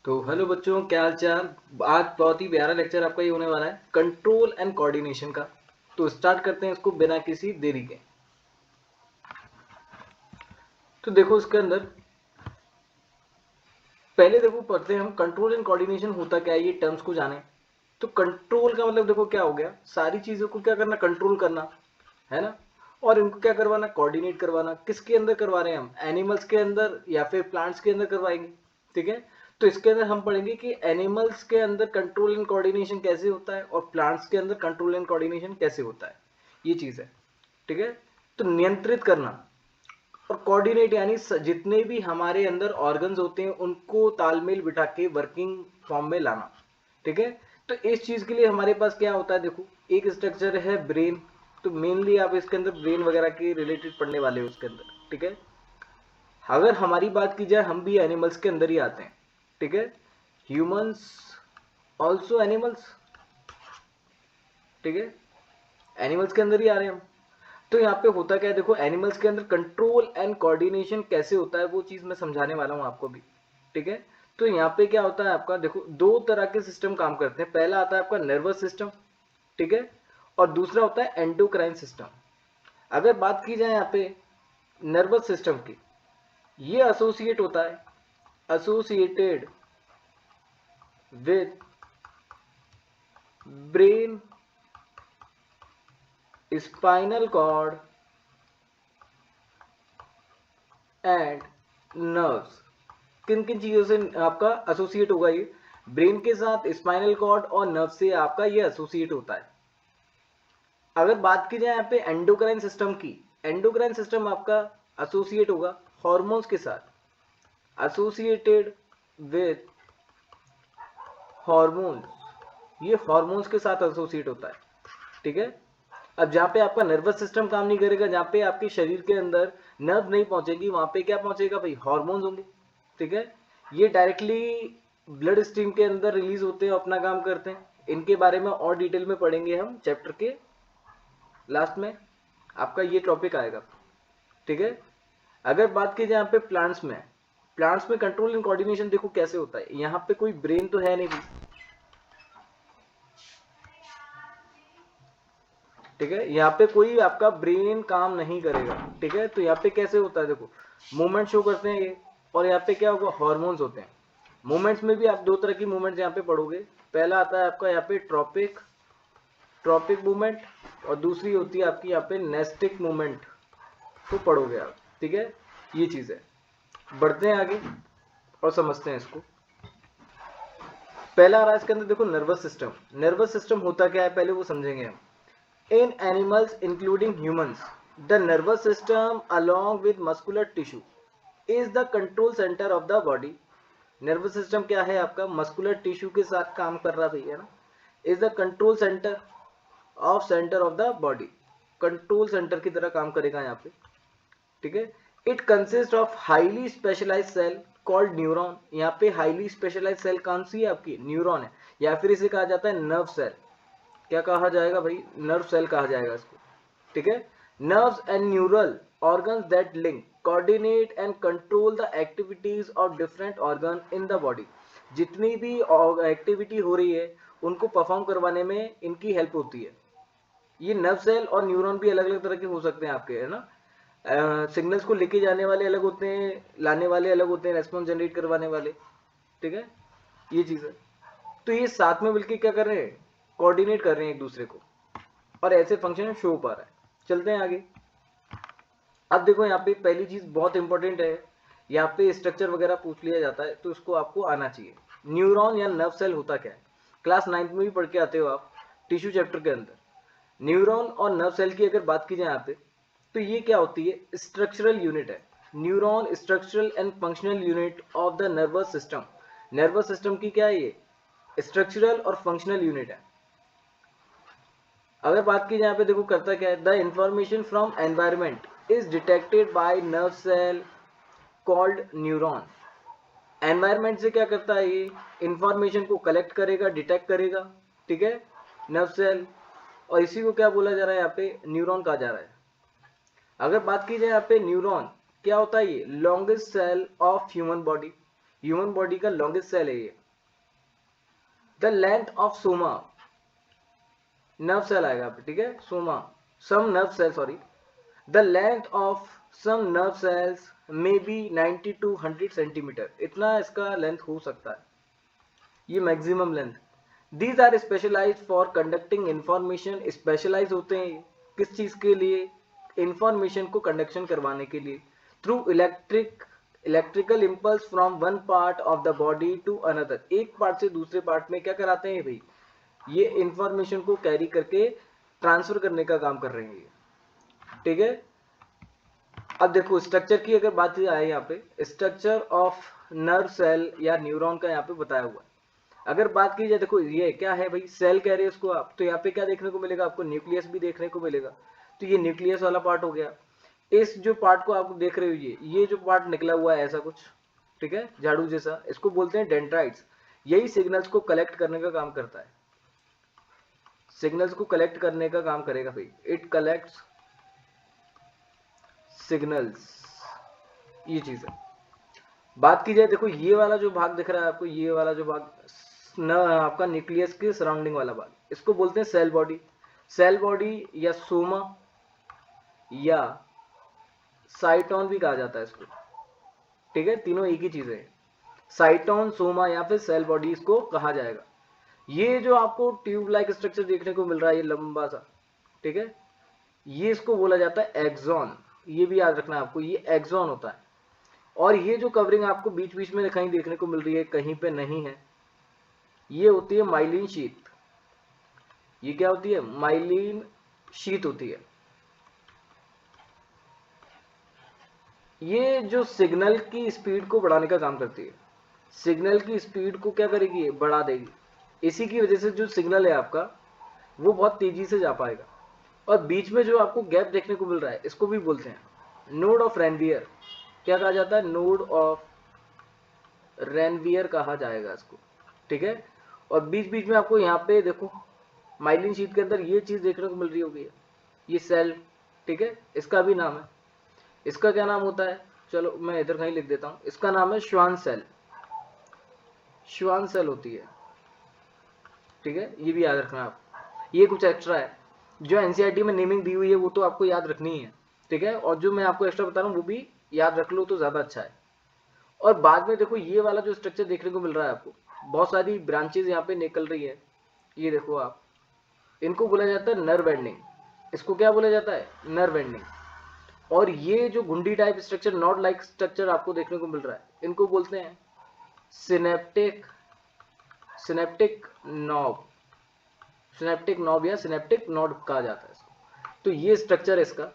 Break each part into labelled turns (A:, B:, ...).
A: तो हेलो बच्चों, क्या हाल चाल। आज बहुत ही प्यारा लेक्चर आपका ये होने वाला है कंट्रोल एंड कोऑर्डिनेशन का। तो स्टार्ट करते हैं इसको बिना किसी देरी के। तो देखो इसके अंदर पहले देखो पढ़ते हैं हम कंट्रोल एंड कोऑर्डिनेशन होता क्या है, ये टर्म्स को जाने। तो कंट्रोल का मतलब देखो क्या हो गया, सारी चीजों को क्या करना, कंट्रोल करना, है ना। और इनको क्या करवाना, कोऑर्डिनेट करवाना। किसके अंदर करवा रहे हैं हम, एनिमल्स के अंदर या फिर प्लांट्स के अंदर करवाएंगे। ठीक है। तो इसके अंदर हम पढ़ेंगे कि एनिमल्स के अंदर कंट्रोल एंड कोऑर्डिनेशन कैसे होता है और प्लांट्स के अंदर कंट्रोल एंड कोऑर्डिनेशन कैसे होता है, ये चीज है। ठीक है। तो नियंत्रित करना और कोऑर्डिनेट यानी जितने भी हमारे अंदर ऑर्गन्स होते हैं उनको तालमेल बिठा के वर्किंग फॉर्म में लाना। ठीक है। तो इस चीज के लिए हमारे पास क्या होता है, देखो एक स्ट्रक्चर है ब्रेन। तो मेनली आप इसके अंदर ब्रेन वगैरह के रिलेटेड पढ़ने वाले हो उसके अंदर। ठीक है। अगर हमारी बात की जाए, हम भी एनिमल्स के अंदर ही आते हैं। ठीक है। Humans also animals. ठीक है। एनिमल्स के अंदर ही आ रहे हैं हम। तो यहाँ पे होता क्या है, देखो एनिमल्स के अंदर कंट्रोल एंड कोऑर्डिनेशन कैसे होता है वो चीज मैं समझाने वाला हूँ आपको भी। ठीक है। तो यहाँ पे क्या होता है आपका, देखो दो तरह के सिस्टम काम करते हैं। पहला आता है आपका नर्वस सिस्टम। ठीक है। और दूसरा होता है एंडोक्राइन सिस्टम। अगर बात की जाए यहाँ पे नर्वस सिस्टम की, ये एसोसिएट होता है, associated with brain, spinal cord and nerves. किन किन चीजों से आपका एसोसिएट होगा ये, ब्रेन के साथ, स्पाइनल कॉर्ड और नर्व से आपका ये एसोसिएट होता है। अगर बात की जाए यहाँ पे एंडोक्राइन सिस्टम की, एंडोक्राइन सिस्टम आपका एसोसिएट होगा हॉर्मोन्स के साथ, एसोसिएटेड विद हॉर्मोन्स। ये हॉर्मोन्स के साथ एसोसिएट होता है। ठीक है। अब जहाँ पे आपका नर्वस सिस्टम काम नहीं करेगा, जहाँ पे आपके शरीर के अंदर नर्व नहीं पहुंचेगी, वहां पे क्या पहुंचेगा भाई, हॉर्मोन्स होंगे। ठीक है। ये डायरेक्टली ब्लड स्ट्रीम के अंदर रिलीज होते हैं, अपना काम करते हैं। इनके बारे में और डिटेल में पढ़ेंगे हम चैप्टर के लास्ट में, आपका ये टॉपिक आएगा। ठीक है। अगर बात की जाए यहाँ पे प्लांट्स में, प्लांट्स में कंट्रोल एंड कोऑर्डिनेशन देखो कैसे होता है। यहाँ पे कोई ब्रेन तो है नहीं। ठीक है। यहाँ पे कोई आपका ब्रेन काम नहीं करेगा। ठीक है। तो यहाँ पे कैसे होता है, देखो मूवमेंट शो करते हैं ये, और यहाँ पे क्या होगा, हॉर्मोन्स होते हैं। मूवमेंट्स में भी आप दो तरह की मूवमेंट्स यहाँ पे पढ़ोगे। पहला आता है आपका यहाँ पे ट्रॉपिक, ट्रॉपिक मूवमेंट, और दूसरी होती है आपकी यहाँ पे नेस्टिक मूवमेंट को पढ़ोगे आप। ठीक है। ये चीज है। बढ़ते हैं आगे और समझते हैं इसको। पहला आ रहा है इसके अंदर, देखो नर्वस सिस्टम। नर्वस सिस्टम होता क्या है पहले वो समझेंगे हम। In animals including humans, the nervous system along with muscular tissue is the control center of the body. Nervous system क्या है आपका, मस्कुलर टिश्यू के साथ काम कर रहा भैया ना। Is the control centre of the body, control centre की तरह काम करेगा यहाँ पे। ठीक है। It consist of highly specialize cell called neuron. यहाँ पे हाईली स्पेशलाइज सेल कौन सी है आपकी, न्यूरॉन है, या फिर इसे कहा जाता है नर्व सेल। क्या कहा जाएगा भाई, नर्व सेल कहा जाएगा इसको। ठीक है। Nerves and neural organs that link, coordinate and control the activities of different organ in the body. जितनी भी एक्टिविटी हो रही है उनको परफॉर्म करवाने में इनकी हेल्प होती है। ये नर्व सेल और न्यूरॉन भी अलग अलग तरह के हो सकते हैं आपके, है ना। सिग्नल्स को लेके जाने वाले अलग होते हैं, लाने वाले अलग होते हैं, रेस्पॉन्स जनरेट करवाने वाले। ठीक है। ये चीज है। तो ये साथ में मिलकर क्या कर रहे हैं, कोऑर्डिनेट कर रहे हैं एक दूसरे को, और ऐसे फंक्शन शो हो पा रहा है। चलते हैं आगे। अब देखो यहाँ पे पहली चीज बहुत इंपॉर्टेंट है, यहाँ पे स्ट्रक्चर वगैरह पूछ लिया जाता है तो इसको आपको आना चाहिए। न्यूरॉन या नर्व सेल होता क्या है, क्लास 9th में भी पढ़ के आते हो आप टिश्यू चैप्टर के अंदर। न्यूरॉन और नर्व सेल की अगर बात की जाए यहाँ पे, तो ये क्या होती है, स्ट्रक्चरल यूनिट है। Neuron structural and functional unit of the nervous system. Nervous system की क्या है ये, स्ट्रक्चरल और फंक्शनल यूनिट है। अगर बात की जाए पे, देखो करता क्या है, the information from environment is detected by nerve cell called neuron. Environment से क्या करता है ये, इंफॉर्मेशन को कलेक्ट करेगा, डिटेक्ट करेगा। ठीक है। नर्व सेल, और इसी को क्या बोला जा रहा है यहाँ पे, न्यूरॉन कहा जा रहा है। अगर बात की जाए यहाँ पे न्यूरॉन क्या होता है, ये longest cell of human body. Human body का लॉन्गेस्ट सेल है ये। The length of soma, nerve cell आएगा पे, ठीक है, soma some nerve cell, sorry, the length of some nerve cells may be 90 to 100 centimetre, इतना इसका लेंथ हो सकता है, ये maximum length. These are specialise for conducting information, specialise होते हैं किस चीज के लिए, इंफॉर्मेशन को कंडक्शन करवाने के लिए, through electrical impulse from one part of the body to another, एक पार्ट से दूसरे पार्ट में क्या कराते हैं भाई, ये इंफॉर्मेशन को कैरी करके ट्रांसफर करने का काम कर रहे हैं ये, ठीक है। अब देखो स्ट्रक्चर की अगर बात आए, यहाँ पे स्ट्रक्चर ऑफ नर्व सेल या न्यूरॉन का यहाँ पे बताया हुआ है। अगर बात की जाए, देखो ये क्या है भाई, सेल कह रहे हैं इसको आप, तो यहाँ पे क्या देखने को मिलेगा आपको, न्यूक्लियस भी देखने को मिलेगा, तो ये न्यूक्लियस वाला पार्ट हो गया। इस जो पार्ट को आप देख रहे हो, ये जो पार्ट निकला हुआ है ऐसा कुछ, ठीक है, झाड़ू जैसा, इसको बोलते हैं डेंड्राइट्स। यही सिग्नल्स को कलेक्ट करने का काम करता है, सिग्नल्स को कलेक्ट करने का काम करेगा भाई, इट कलेक्ट्स सिग्नल्स, ये चीज है। बात की जाए, देखो ये वाला जो भाग दिख रहा है आपको, ये वाला जो भाग न आपका न्यूक्लियस के सराउंडिंग वाला भाग, इसको बोलते हैं सेल बॉडी। सेल बॉडी या सोमा या साइटोन भी कहा जाता है इसको, ठीक है, तीनों एक ही चीजें हैं, साइटोन, सोमा या फिर सेल बॉडी इसको कहा जाएगा। ये जो आपको ट्यूब लाइक स्ट्रक्चर देखने को मिल रहा है, ये लंबा सा, ठीक है, ये इसको बोला जाता है एक्सॉन, ये भी याद रखना है आपको, ये एक्सॉन होता है। और ये जो कवरिंग आपको बीच बीच में कहीं देखने को मिल रही है, कहीं पे नहीं है, ये होती है माइलिन शीथ। ये क्या होती है, माइलिन शीथ होती है। ये जो सिग्नल की स्पीड को बढ़ाने का काम करती है, सिग्नल की स्पीड को क्या करेगी, बढ़ा देगी। इसी की वजह से जो सिग्नल है आपका वो बहुत तेजी से जा पाएगा। और बीच में जो आपको गैप देखने को मिल रहा है, इसको भी बोलते हैं नोड ऑफ रेनवियर। क्या कहा जाता है, नोड ऑफ रेनवियर कहा जाएगा इसको, ठीक है। और बीच बीच में आपको यहाँ पे देखो माइलिन शीट के अंदर ये चीज देखने को मिल रही होगी, ये सेल, ठीक है, इसका भी नाम है, इसका क्या नाम होता है, चलो मैं इधर कहीं लिख देता हूँ, इसका नाम है श्वान सेल, श्वान सेल होती है, ठीक है, ये भी याद रखना आप। ये कुछ एक्स्ट्रा है, जो एनसीईआरटी में नेमिंग दी हुई है वो तो आपको याद रखनी है, ठीक है, और जो मैं आपको एक्स्ट्रा बता रहा हूँ वो भी याद रख लो तो ज्यादा अच्छा है। और बाद में देखो ये वाला जो स्ट्रक्चर देखने को मिल रहा है आपको, बहुत सारी ब्रांचेज यहाँ पे निकल रही है, ये देखो आप, इनको बोला जाता है नर्व एंडिंग, इसको क्या बोला जाता है, नर्व एंडिंग। और ये जो गुंडी type structure, not like structure आपको देखने को मिल रहा है, इनको बोलते हैं synaptic, synaptic knob, synaptic knob या सिनेप्टिक नॉड कहा जाता है इसको। तो ये स्ट्रक्चर है इसका,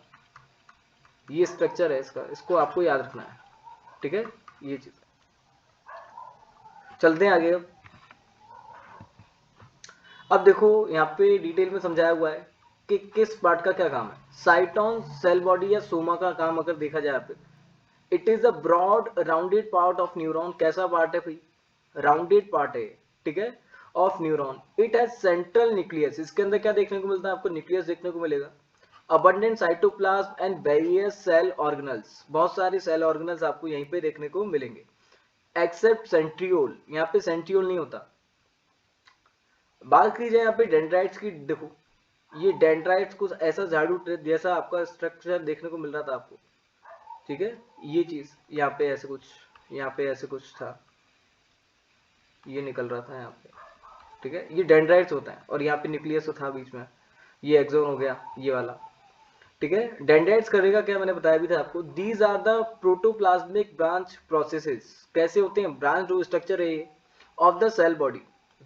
A: ये स्ट्रक्चर है इसका, इसको आपको याद रखना है, ठीक है, ये चीज। चलते हैं आगे। अब देखो यहाँ पे डिटेल में समझाया हुआ है कि किस पार्ट का क्या काम है। साइटोन, सेल बॉडी या सोमा का काम अगर देखा जाए पे, it is a broad rounded part of neuron. कैसा पार्ट है भाई, राउंडेड पार्ट है, ठीक है, of neuron. It has central nucleus, इसके अंदर क्या देखने को मिलता है आपको, न्यूक्लियस देखने को मिलेगा। Abundant cytoplasm and various cell organelles, बहुत सारे सेल ऑर्गेनल्स आपको यहीं पे देखने को मिलेंगे, एक्सेप्ट सेंट्रियोल, यहाँ पे सेंट्रियोल नहीं होता। बात की जाए यहाँ पे डेंड्राइट्स की, देखो ये डेंड्राइट्स कुछ ऐसा झाड़ू जैसा आपका स्ट्रक्चर देखने को मिल रहा था आपको, ठीक है, ये चीज यहाँ पे ऐसे कुछ, यहाँ पे ऐसे कुछ था, ये निकल रहा था यहाँ पे, ठीक है, ये डेंड्राइट्स होता है। और यहाँ पे न्यूक्लियस था बीच में, ये एक्सोन हो गया ये वाला, ठीक है। डेंड्राइट्स करेगा क्या, मैंने बताया भी था आपको, these are the protoplasmic branch processes. कैसे होते हैं, ब्रांच जो स्ट्रक्चर है of the cell body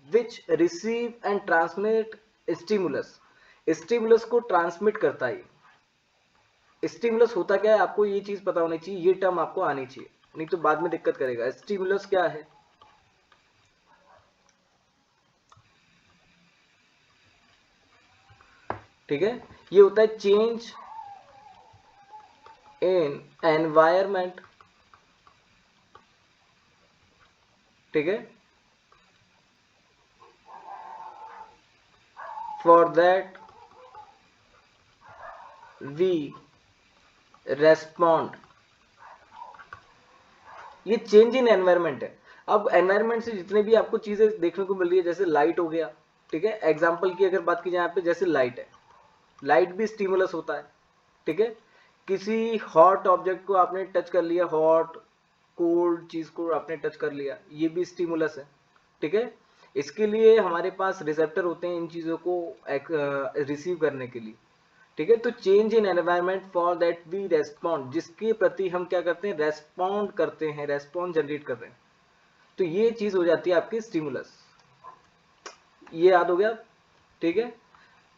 A: which receive and transmit stimulus, stimulus को ट्रांसमिट करता है। स्टिमुलस होता क्या है, आपको ये चीज पता होनी चाहिए, ये टर्म आपको आनी चाहिए, नहीं तो बाद में दिक्कत करेगा। स्टिमुलस क्या है, ठीक है, ये होता है चेंज इन एनवायरमेंट, ठीक है, फॉर दैट वी रेस्पॉन्ड। ये चेंज इन एनवायरमेंट है। अब एनवायरनमेंट से जितने भी आपको चीजें देखने को मिल रही है, जैसे लाइट हो गया, ठीक है, एग्जाम्पल की अगर बात की जाए यहाँ पे, जैसे लाइट है, लाइट भी स्टिमुलस होता है, ठीक है। किसी हॉट ऑब्जेक्ट को आपने टच कर लिया, हॉट कोल्ड चीज को आपने टच कर लिया, ये भी स्टिमुलस है, ठीक है। इसके लिए हमारे पास रिसेप्टर होते हैं इन चीजों को रिसीव करने के लिए, ठीक है। तो change in environment for that we respond, जिसके प्रति हम क्या करते हैं, रेस्पॉन्ड करते हैं, रेस्पॉन्स जनरेट कर रहे हैं, तो ये चीज हो जाती है आपकी स्टिमुलस। ये याद हो गया, ठीक है।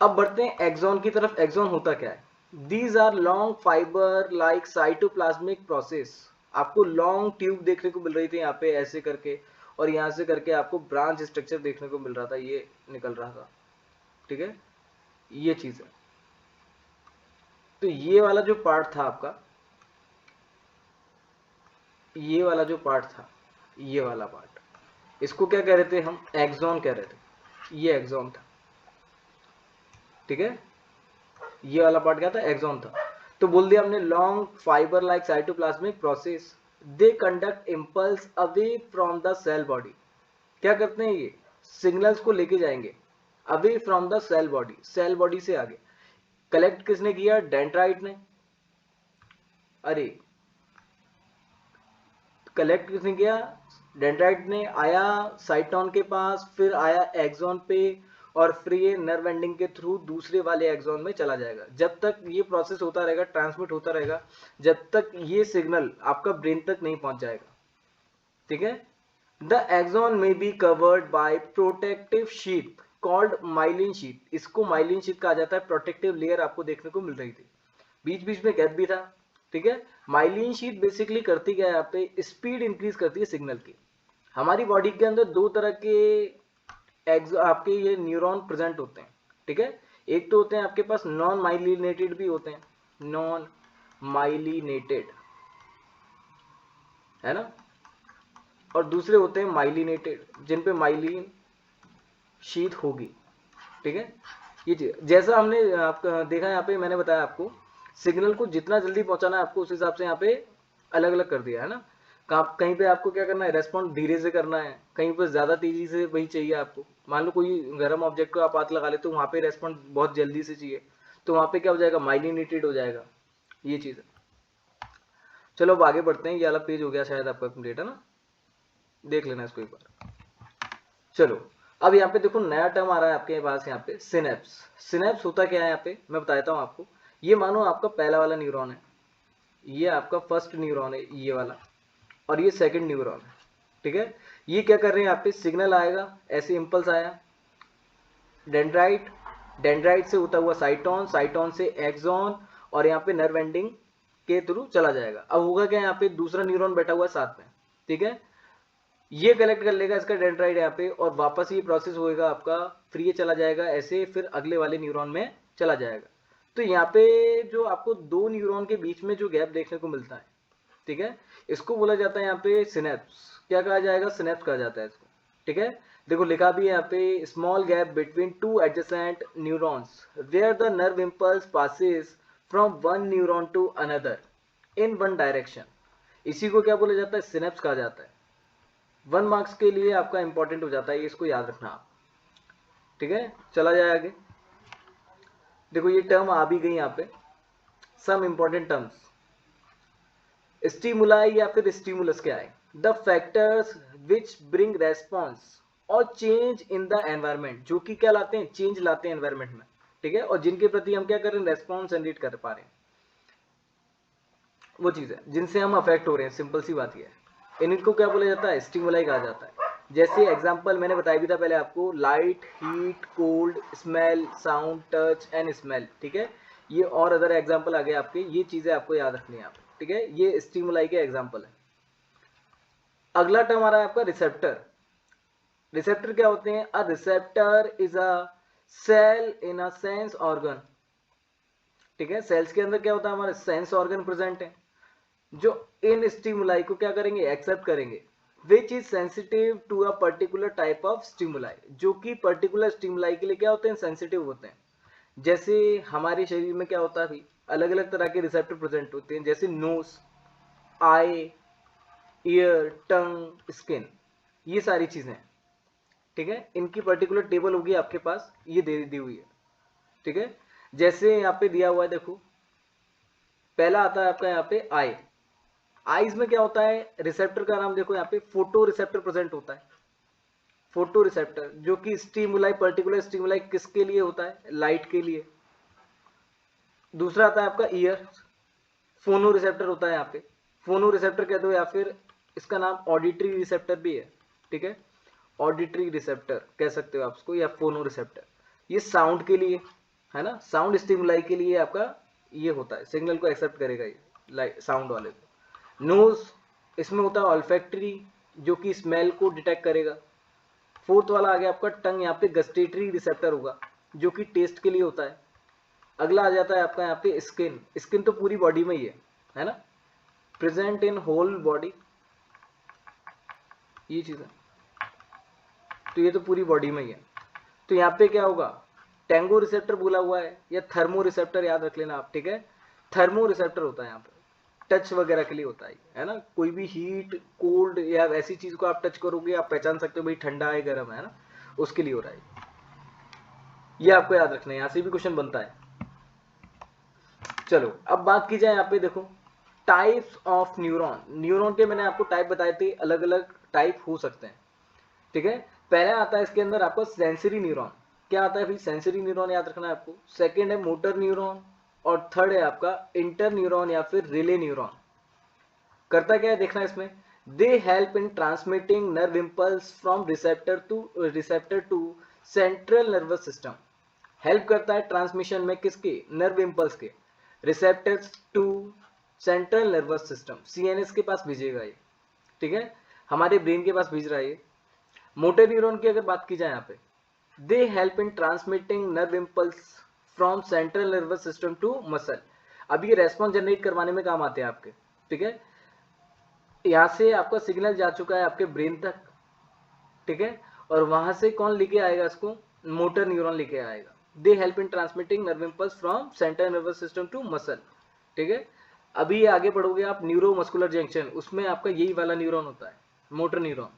A: अब बढ़ते हैं एक्सॉन की तरफ। एक्सॉन होता क्या है? These are long fibre like cytoplasmic process. आपको लॉन्ग ट्यूब देखने को मिल रही थी यहाँ पे ऐसे करके, और यहाँ से करके आपको ब्रांच स्ट्रक्चर देखने को मिल रहा था, ये निकल रहा था, ठीक है, ये चीज है। तो ये वाला जो पार्ट था आपका, ये वाला जो पार्ट था, ये वाला पार्ट, इसको क्या कह रहे थे हम? एक्सॉन कह रहे थे। ये एक्सॉन था, ठीक है। ये वाला पार्ट क्या था? एक्सॉन था। तो बोल दिया हमने long fibre like cytoplasmic process, they conduct impulse away from the cell body. क्या करते हैं ये? सिग्नल्स को लेके जाएंगे away from the cell body, cell body से आगे। कलेक्ट किसने किया? डेंड्राइट ने। अरे कलेक्ट किसने किया? डेंड्राइट ने। आया साइटोन के पास, फिर आया एक्सॉन पे, और फिर ये नर्व एंडिंग के थ्रू दूसरे वाले एक्सॉन में चला जाएगा। जब तक ये प्रोसेस होता रहेगा, ट्रांसमिट होता रहेगा, जब तक ये सिग्नल आपका ब्रेन तक नहीं पहुंच जाएगा, ठीक है। द एक्सॉन में be covered by protective sheet called myelin sheath. इसको माइलिन शीट कहा जाता है। प्रोटेक्टिव लेयर आपको देखने को मिल रही थी, बीच बीच में गैप भी था, ठीक है। माइलिन शीट बेसिकली करती क्या है? यहाँ पे स्पीड इंक्रीज करती है सिग्नल की। हमारी बॉडी के अंदर दो तरह के आपके ये न्यूरॉन प्रेजेंट होते हैं, ठीक है। एक तो होते हैं आपके पास नॉन माइलिनेटेड भी होते हैं, नॉन माइलिनेटेड, है ना, और दूसरे होते हैं माइलिनेटेड, जिन पे माइलिन शीट होगी, ठीक है। ये चीज जैसा हमने आपका देखा यहाँ पे, मैंने बताया आपको सिग्नल को जितना जल्दी पहुंचाना है आपको, उस हिसाब से यहाँ पे अलग अलग कर दिया है ना। कहीं पे आपको क्या करना है? रेस्पॉन्ड धीरे से करना है, कहीं पर ज्यादा तेजी से वही चाहिए आपको। मान लो कोई गर्म ऑब्जेक्ट को आप हाथ लगा लेते हो, वहां पे रेस्पॉन्ड बहुत जल्दी से चाहिए, तो वहां पे क्या हो जाएगा? माइलिनेटेड हो जाएगा, ये चीज है। चलो अब आगे बढ़ते हैं। ये वाला पेज हो गया शायद आपका कंप्लीट, है ना, देख लेना इसको एक बार। चलो अब यहाँ पे देखो नया टर्म आ रहा है आपके पास, यहाँ पे सिनेप्स। सिनेप्स होता क्या है? यहाँ पे मैं बताता हूँ आपको। ये मानो आपका पहला वाला न्यूरॉन है, ये आपका फर्स्ट न्यूरॉन है ये वाला, और ये सेकंड न्यूरॉन है, ठीक है। ये क्या कर रहे हैं? यहाँ पे सिग्नल आएगा, ऐसे इम्पल्स आया, डेंड्राइट, डेंड्राइट से होता हुआ साइटोन, साइटोन से एक्सॉन, और यहाँ पे नर्व एंडिंग के थ्रू चला जाएगा। अब होगा क्या? यहाँ पे दूसरा न्यूरॉन बैठा हुआ है साथ में, ठीक है। ये कलेक्ट कर लेगा इसका डेंड्राइट यहाँ पे, और वापस ये प्रोसेस होएगा आपका, फिर ये चला जाएगा ऐसे, फिर अगले वाले न्यूरॉन में चला जाएगा। तो यहाँ पे जो आपको दो न्यूरॉन के बीच में जो गैप देखने को मिलता है, ठीक है, इसको बोला जाता है यहाँ पे सिनेप्स। क्या कहा जाएगा? सिनेप्स कहा जाता है इसको, ठीक है। देखो लिखा भी है यहाँ पे, small gap between two adjacent neurons where the nerve impulse passes from one neuron to another in one direction. इसी को क्या बोला जाता है? सिनेप्स कहा जाता है। 1 मार्क्स के लिए आपका इंपॉर्टेंट हो जाता है, इसको याद रखना आप, ठीक है। चला जाए आगे। देखो ये टर्म आ भी गई यहाँ पे, सम इंपॉर्टेंट टर्म्स। स्टिमुलाई या फिर स्टिमुलस क्या है? The factors which bring response और चेंज इन द एनवायरमेंट, जो कि क्या लाते हैं? चेंज लाते हैं एनवायरमेंट में, ठीक है, और जिनके प्रति हम क्या कर रहे हैं? रेस्पॉन्स जनरेट कर पा रहे हैं, वो चीज है जिनसे हम अफेक्ट हो रहे हैं। सिंपल सी बात ये है, इनको क्या बोला जाता है? स्टिमुलाई कहा जाता है। जैसे एग्जांपल मैंने बताया भी था पहले आपको, light, heat, cold, smell, sound, touch and smell, ठीक है। ये और अदर एग्जांपल आ गए आपके, ये चीजें आपको याद रखनी है आप, ठीक है। ये स्टिमुलाई के एग्जांपल है। अगला टर्म आ रहा है आपका रिसेप्टर। रिसेप्टर क्या होते हैं? A receptor is a cell in a sense organ, ठीक है। सेल्स के अंदर क्या होता है? हमारे सेंस ऑर्गन प्रेजेंट है, जो इन स्टिमुलाई को क्या करेंगे? एक्सेप्ट करेंगे, which is sensitive to a particular type of stimuli, जो कि पर्टिकुलर स्टिमुलाई के लिए क्या होते हैं? सेंसिटिव होते हैं। जैसे हमारे शरीर में क्या होता है अभी, अलग अलग तरह के रिसेप्टर प्रेजेंट होते हैं, जैसे नोज, आई, ईयर, टंग, स्किन, ये सारी चीजें, ठीक है, इनकी पर्टिकुलर टेबल होगी आपके पास, ये दे दी हुई है, ठीक है। जैसे यहाँ पे दिया हुआ है, देखो पहला आता है आपका यहाँ पे आई। आईज में क्या होता है, रिसेप्टर का नाम देखो यहाँ पे फोटो रिसेप्टर प्रेजेंट होता है। फोटो रिसेप्टर जो कि स्टिमुलाई, पर्टिकुलर स्टिमुलाई किसके लिए होता है, लाइट के लिए। दूसरा आता है आपका ईयर, फोनो रिसेप्टर होता है यहाँ पे, फोनो रिसेप्टर कहते हो, या फिर इसका नाम ऑडिटरी रिसेप्टर भी है, ठीक है, ऑडिटरी रिसेप्टर कह सकते हो आप उसको, या फोनो रिसेप्टर। ये साउंड के लिए है ना, साउंड स्टिमुलाई के लिए आपका ये होता है, सिग्नल को एक्सेप्ट करेगा ये लाइक साउंड वाले को। नोज, इसमें होता है ऑल्फैक्टरी जो कि स्मेल को डिटेक्ट करेगा। फोर्थ वाला आ गया आपका टंग, यहाँ पे गस्टेटरी रिसेप्टर होगा जो कि टेस्ट के लिए होता है। अगला आ जाता है आपका यहाँ पे स्किन, स्किन तो पूरी बॉडी में ही है ना, प्रेजेंट इन होल बॉडी, ये चीज है, तो ये तो पूरी बॉडी में ही है। तो यहाँ पे क्या होगा, टेंगो रिसेप्टर बोला हुआ है, या थर्मो रिसेप्टर याद रख लेना आप, ठीक है, थर्मो रिसेप्टर होता है यहाँ पे, टच वगैरह के लिए होता है ना, कोई भी हीट कोल्ड या ऐसी चीज को आप टच करोगे, आप पहचान सकते हो भाई ठंडा है गर्म है ना, उसके लिए हो रहा है। ये आपको याद रखना है, यहाँ से भी क्वेश्चन बनता है। चलो अब बात की जाए यहाँ पे, देखो टाइप्स ऑफ न्यूरॉन। न्यूरॉन के मैंने आपको टाइप बताए थे, अलग अलग टाइप हो सकते हैं, ठीक है। पहला आता है इसके अंदर आपको सेंसरी न्यूरॉन। क्या आता है भाई, सेंसरी न्यूरॉन याद रखना है आपको। सेकंड है मोटर न्यूरॉन, और थर्ड है आपका इंटर न्यूरॉन या फिर रिले न्यूरॉन। करता क्या है देखना इसमें, they help in transmitting nerve impulse from receptor to central nervous system. Help करता है ट्रांसमिशन में किसके, नर्व इम्पल्स के, receptors to central nervous system, CNS के पास भेजेगा ये, ठीक है, हमारे ब्रेन के पास भेज रहा है ये। मोटर न्यूरॉन की अगर बात की जाए यहाँ पे, they help in transmitting nerve impulse from central nervous system to muscle. अब ये रेस्पॉन्स जनरेट करवाने में काम आते हैं आपके, ठीक है। यहाँ से आपका सिग्नल जा चुका है आपके ब्रेन तक, ठीक है, और वहां से कौन लेके आएगा इसको, मोटर न्यूरॉन लेके आएगा। They help in transmitting nerve impulse from central nervous system to muscle, ठीक है। अभी ये आगे बढ़ोगे आप न्यूरो मस्कुलर जंक्शन, उसमें आपका यही वाला न्यूरॉन होता है, मोटर न्यूरॉन।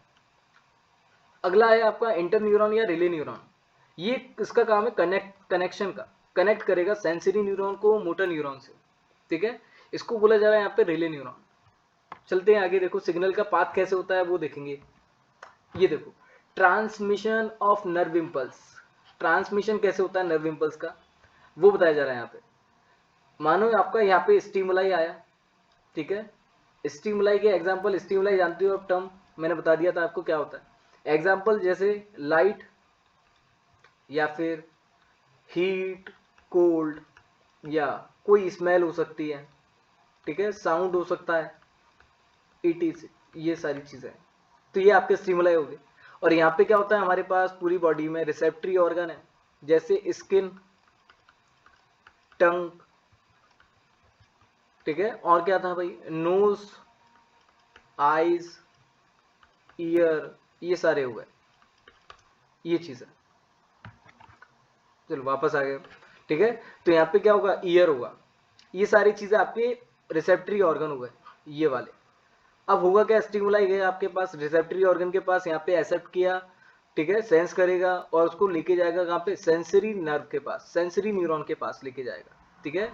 A: अगला है आपका इंटर न्यूरॉन या रिले न्यूरॉन। ये इसका काम है कनेक्शन का, कनेक्ट करेगा सेंसरी न्यूरॉन को मोटर न्यूरॉन से, ठीक है। इसको बोला जा रहा है यहाँ पे रिले न्यूरॉन। चलते हैं आगे, देखो सिग्नल का पाथ कैसे होता है वो देखेंगे। ये देखो transmission of nerve impulse, transmission कैसे होता है नर्व इम्पल्स का वो बताया जा रहा है यहाँ पे। मानो आपका यहाँ पे स्टिमुलाई आया, ठीक है, स्टिमुलाई के एग्जांपल, स्टिमुलाई जानते हो आप टर्म, मैंने बता दिया था आपको क्या होता है। एग्जांपल जैसे लाइट, या फिर हीट कोल्ड, या कोई स्मेल हो सकती है, ठीक है, साउंड हो सकता है, ईटीसी, ये सारी चीजें। तो ये आपके स्टिमुलाई हो गए। और यहाँ पे क्या होता है, हमारे पास पूरी बॉडी में रिसेप्टरी ऑर्गन है, जैसे स्किन, टंग, ठीक है, और क्या था भाई, नोज, आईज, ईयर, ये सारे हो गए, ये चीज है। चलो वापस आ गए, ठीक है। तो यहाँ पे क्या होगा, ईयर होगा, ये सारी चीजें आपके रिसेप्टरी ऑर्गन हो गए, ये वाले। अब होगा क्या, स्टिमुलाई गया आपके पास रिसेप्टरी ऑर्गन के पास, यहाँ पे एक्सेप्ट किया, ठीक है, सेंस करेगा और उसको लेके जाएगा कहाँ पे, सेंसरी नर्व के पास, सेंसरी न्यूरॉन के पास लेके जाएगा, ठीक है।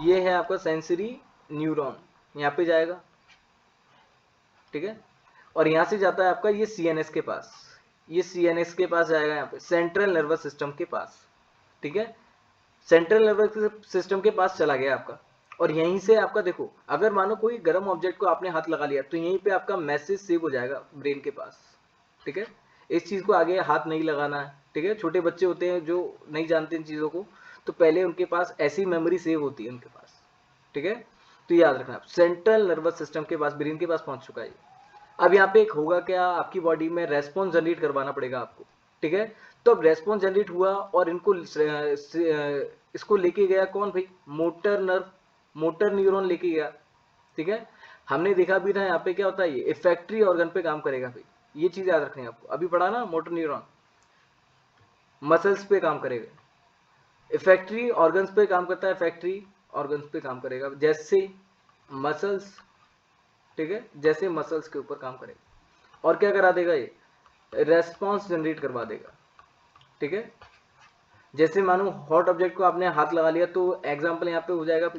A: ये है आपका सेंसरी न्यूरॉन, यहाँ पे जाएगा, ठीक है। और यहाँ से जाता है आपका ये सीएनएस के पास, ये सीएनएस के पास जाएगा, यहाँ पे सेंट्रल नर्वस सिस्टम के पास, ठीक है, सेंट्रल नर्वस सिस्टम के पास चला गया आपका। और यहीं से आपका देखो, अगर मानो कोई गर्म ऑब्जेक्ट को आपने हाथ लगा लिया तो यहीं पे आपका मैसेज सेव हो जाएगा ब्रेन के पास, ठीक है। इस चीज को आगे हाथ नहीं लगाना है, ठीक है। छोटे बच्चे होते हैं जो नहीं जानते इन चीजों को, तो पहले उनके पास ऐसी मेमोरी सेव होती है उनके पास, ठीक है। तो याद रखना, सेंट्रल नर्वस सिस्टम के पास, ब्रेन के पास पहुंच चुका है। अब यहाँ पे एक होगा क्या, आपकी बॉडी में रेस्पॉन्स जनरेट करवाना पड़ेगा आपको, ठीक है। तो अब रेस्पॉन्स जनरेट हुआ और इनको इसको लेके गया कौन भाई, मोटर नर्व, मोटर न्यूरॉन लेके गया, ठीक है। हमने देखा भी था यहाँ पे क्या होता है, ये इफेक्टरी ऑर्गन पे काम करेगा भाई, ये चीज याद रखनी है आपको, अभी पढ़ा ना, मोटर न्यूरॉन मसल्स पे काम करेगा, इफेक्टरी ऑर्गन्स पे काम करता है, इफेक्टरी ऑर्गन्स पे काम करेगा, जैसे मसल्स, ठीक है, जैसे मसल्स के ऊपर काम करेगा। और क्या करा देगा ये, रेस्पॉन्स जनरेट करवा देगा, ठीक है। जैसे मानो हॉट ऑब्जेक्ट को आपने हाथ लगा लिया तो एग्जाम्पल यहाँ पे हो जाएगा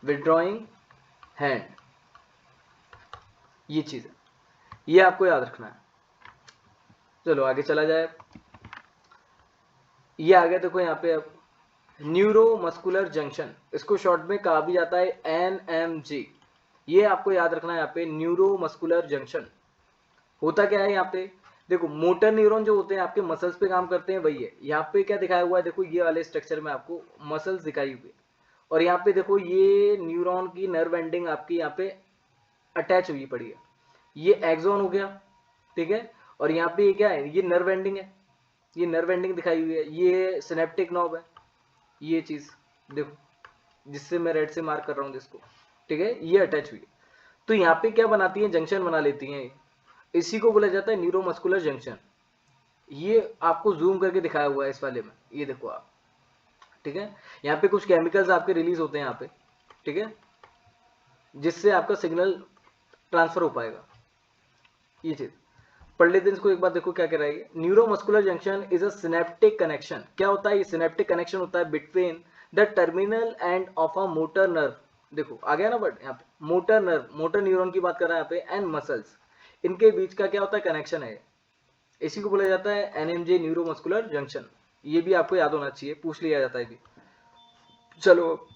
A: विदड्रॉइंग हैंड, ये चीज है, ये आपको याद रखना है। चलो आगे चला जाए, ये आ गया देखो यहाँ पे अब न्यूरोमस्कुलर जंक्शन, इसको शॉर्ट में कहा भी जाता है NMJ। ये आपको याद रखना है यहाँ पे न्यूरोमस्कुलर जंक्शन होता क्या है। यहाँ पे देखो मोटर न्यूरॉन जो होते हैं आपके मसल्स पे काम करते हैं, वही है। यहाँ पे क्या दिखाया हुआ है, देखो ये वाले स्ट्रक्चर में आपको मसल्स दिखाई हुई, और यहाँ पे देखो ये न्यूरॉन की नर्व एंडिंग आपकी यहाँ पे अटैच हुई पड़ी है, ये एक्सॉन हो गया, ठीक है। और यहाँ पे ये क्या है, ये नर्व एंडिंग है, ये नर्व एंडिंग दिखाई हुई है, ये सिनेप्टिक नॉब है, ये चीज देखो जिससे मैं रेड से मार्क कर रहा हूँ जिसको, ठीक है, ये अटैच हुई है। तो यहाँ पे क्या बनाती है, जंक्शन बना लेती हैं, इसी को बोला जाता है न्यूरोमस्कुलर जंक्शन। ये आपको जूम करके दिखाया हुआ है इस वाले में, ये देखो आप, ठीक है। यहाँ पे कुछ केमिकल्स आपके रिलीज होते हैं यहाँ पे, ठीक है, जिससे आपका सिग्नल ट्रांसफर हो पाएगा। ये चीज पढ़ लेते हैं इसको एक बार, देखो क्या कह रहा है। Neuromuscular junction is a synaptic connection, क्या होता है, ये सिनेप्टिक कनेक्शन होता है between the terminal end of a motor nerve, देखो आ गया ना वर्ड यहाँ पे, मोटर नर्व, मोटर न्यूरॉन की बात कर रहा है यहाँ पे, एंड मसल्स, इनके बीच का क्या होता है, कनेक्शन है, इसी को बोला जाता है NMJ न्यूरोमस्कुलर जंक्शन। ये भी आपको याद होना चाहिए, पूछ लिया जाता है भी। चलो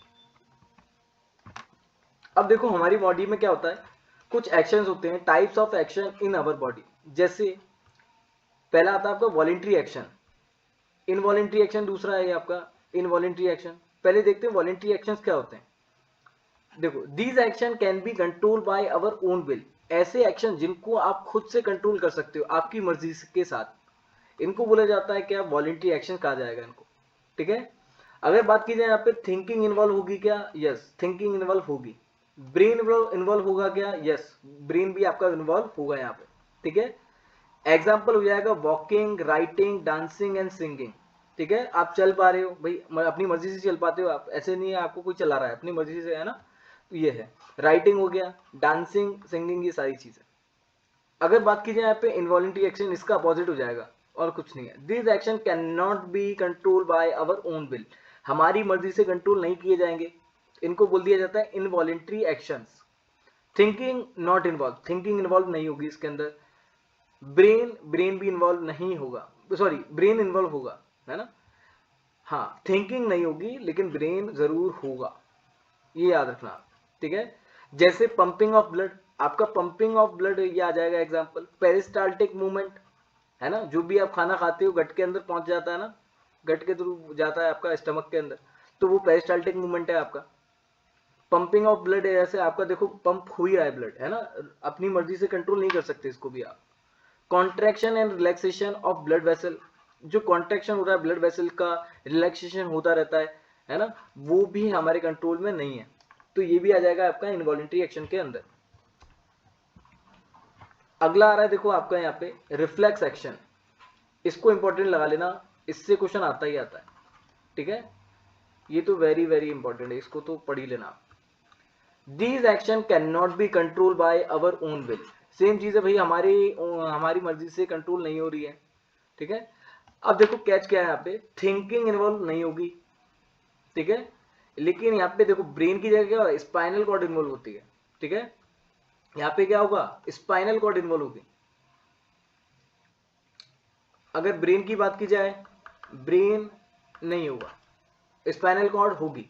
A: अब देखो हमारी बॉडी में क्या होता है, कुछ एक्शंस होते हैं, types of action in our body. जैसे पहला आता है आपका वॉलेंट्री एक्शन, इनवॉलेंट्री एक्शन दूसरा है आपका इनवॉलेंट्री एक्शन। पहले देखते हैं वॉलेंट्री एक्शंस क्या होते हैं। देखो these action can be control by our own will, ऐसे एक्शन जिनको आप खुद से कंट्रोल कर सकते हो आपकी मर्जी के साथ, इनको बोला जाता है क्या, वॉलेंट्री एक्शन कहा जाएगा इनको, ठीक है। अगर बात की जाए यहाँ पे थिंकिंग इन्वॉल्व होगी क्या, यस थिंकिंग इन्वॉल्व होगी। ब्रेन इन्वॉल्व होगा क्या, यस ब्रेन भी आपका इन्वॉल्व होगा यहाँ पे, ठीक है। एग्जाम्पल हो जाएगा walking, writing, dancing and singing, ठीक है। आप चल पा रहे हो भाई, अपनी मर्जी से चल पाते हो आप, ऐसे नहीं है आपको कोई चला रहा है, अपनी मर्जी से, है ना। तो ये है राइटिंग हो गया, डांसिंग, सिंगिंग, ये सारी चीजें। अगर बात की जाए यहाँ पे इनवॉलेंट्री एक्शन, इसका अपोजिट हो जाएगा और कुछ नहीं है। This action can not be control by our own will, हमारी मर्जी से कंट्रोल नहीं किए जाएंगे, इनको बोल दिया जाता है involuntary actions. Thinking not involve, thinking involve नहीं होगी इसके अंदर। ब्रेन भी इन्वॉल्व नहीं होगा, सॉरी ब्रेन इन्वॉल्व होगा, है ना। हाँ थिंकिंग नहीं होगी लेकिन ब्रेन जरूर होगा, ये याद रखना, ठीक है। जैसे पंपिंग ऑफ ब्लड, आपका पंपिंग ऑफ ब्लड ये आ जाएगा एग्जांपल। पेरिस्टाल्टिक मूवमेंट, है ना, जो भी आप खाना खाते हो गट के अंदर पहुंच जाता है ना, गट के थ्रू जाता है आपका स्टमक के अंदर, तो वो पेरिस्टाल्टिक मूवमेंट है आपका। पंपिंग ऑफ ब्लड ऐसे आपका देखो पंप हो ही रहा है ब्लड, है ना, अपनी मर्जी से कंट्रोल नहीं कर सकते इसको भी आप। Contraction and relaxation of blood vessel, जो कॉन्ट्रैक्शन हो रहा है ब्लड वेसल का, रिलैक्सेशन होता रहता है ना, वो भी हमारे कंट्रोल में नहीं है, तो ये भी आ जाएगा आपका इनवॉलेंट्री एक्शन के अंदर। अगला आ रहा है देखो आपका यहाँ पे रिफ्लेक्स एक्शन, इसको इंपॉर्टेंट लगा लेना, इससे क्वेश्चन आता ही आता है, ठीक है। ये तो वेरी वेरी इंपॉर्टेंट है, इसको तो पढ़ ही लेना। These action can not be control by our own will, same चीज है भाई, हमारी मर्जी से कंट्रोल नहीं हो रही है, ठीक है। अब देखो कैच क्या है यहाँ पे, थिंकिंग इन्वॉल्व नहीं होगी, ठीक है, लेकिन यहाँ पे देखो ब्रेन की जगह क्या, स्पाइनल कॉर्ड इन्वॉल्व होती है, ठीक है। यहाँ पे क्या होगा, स्पाइनल कॉर्ड इन्वॉल्व होगी। अगर ब्रेन की बात की जाए, ब्रेन नहीं होगा, स्पाइनल कॉर्ड होगी।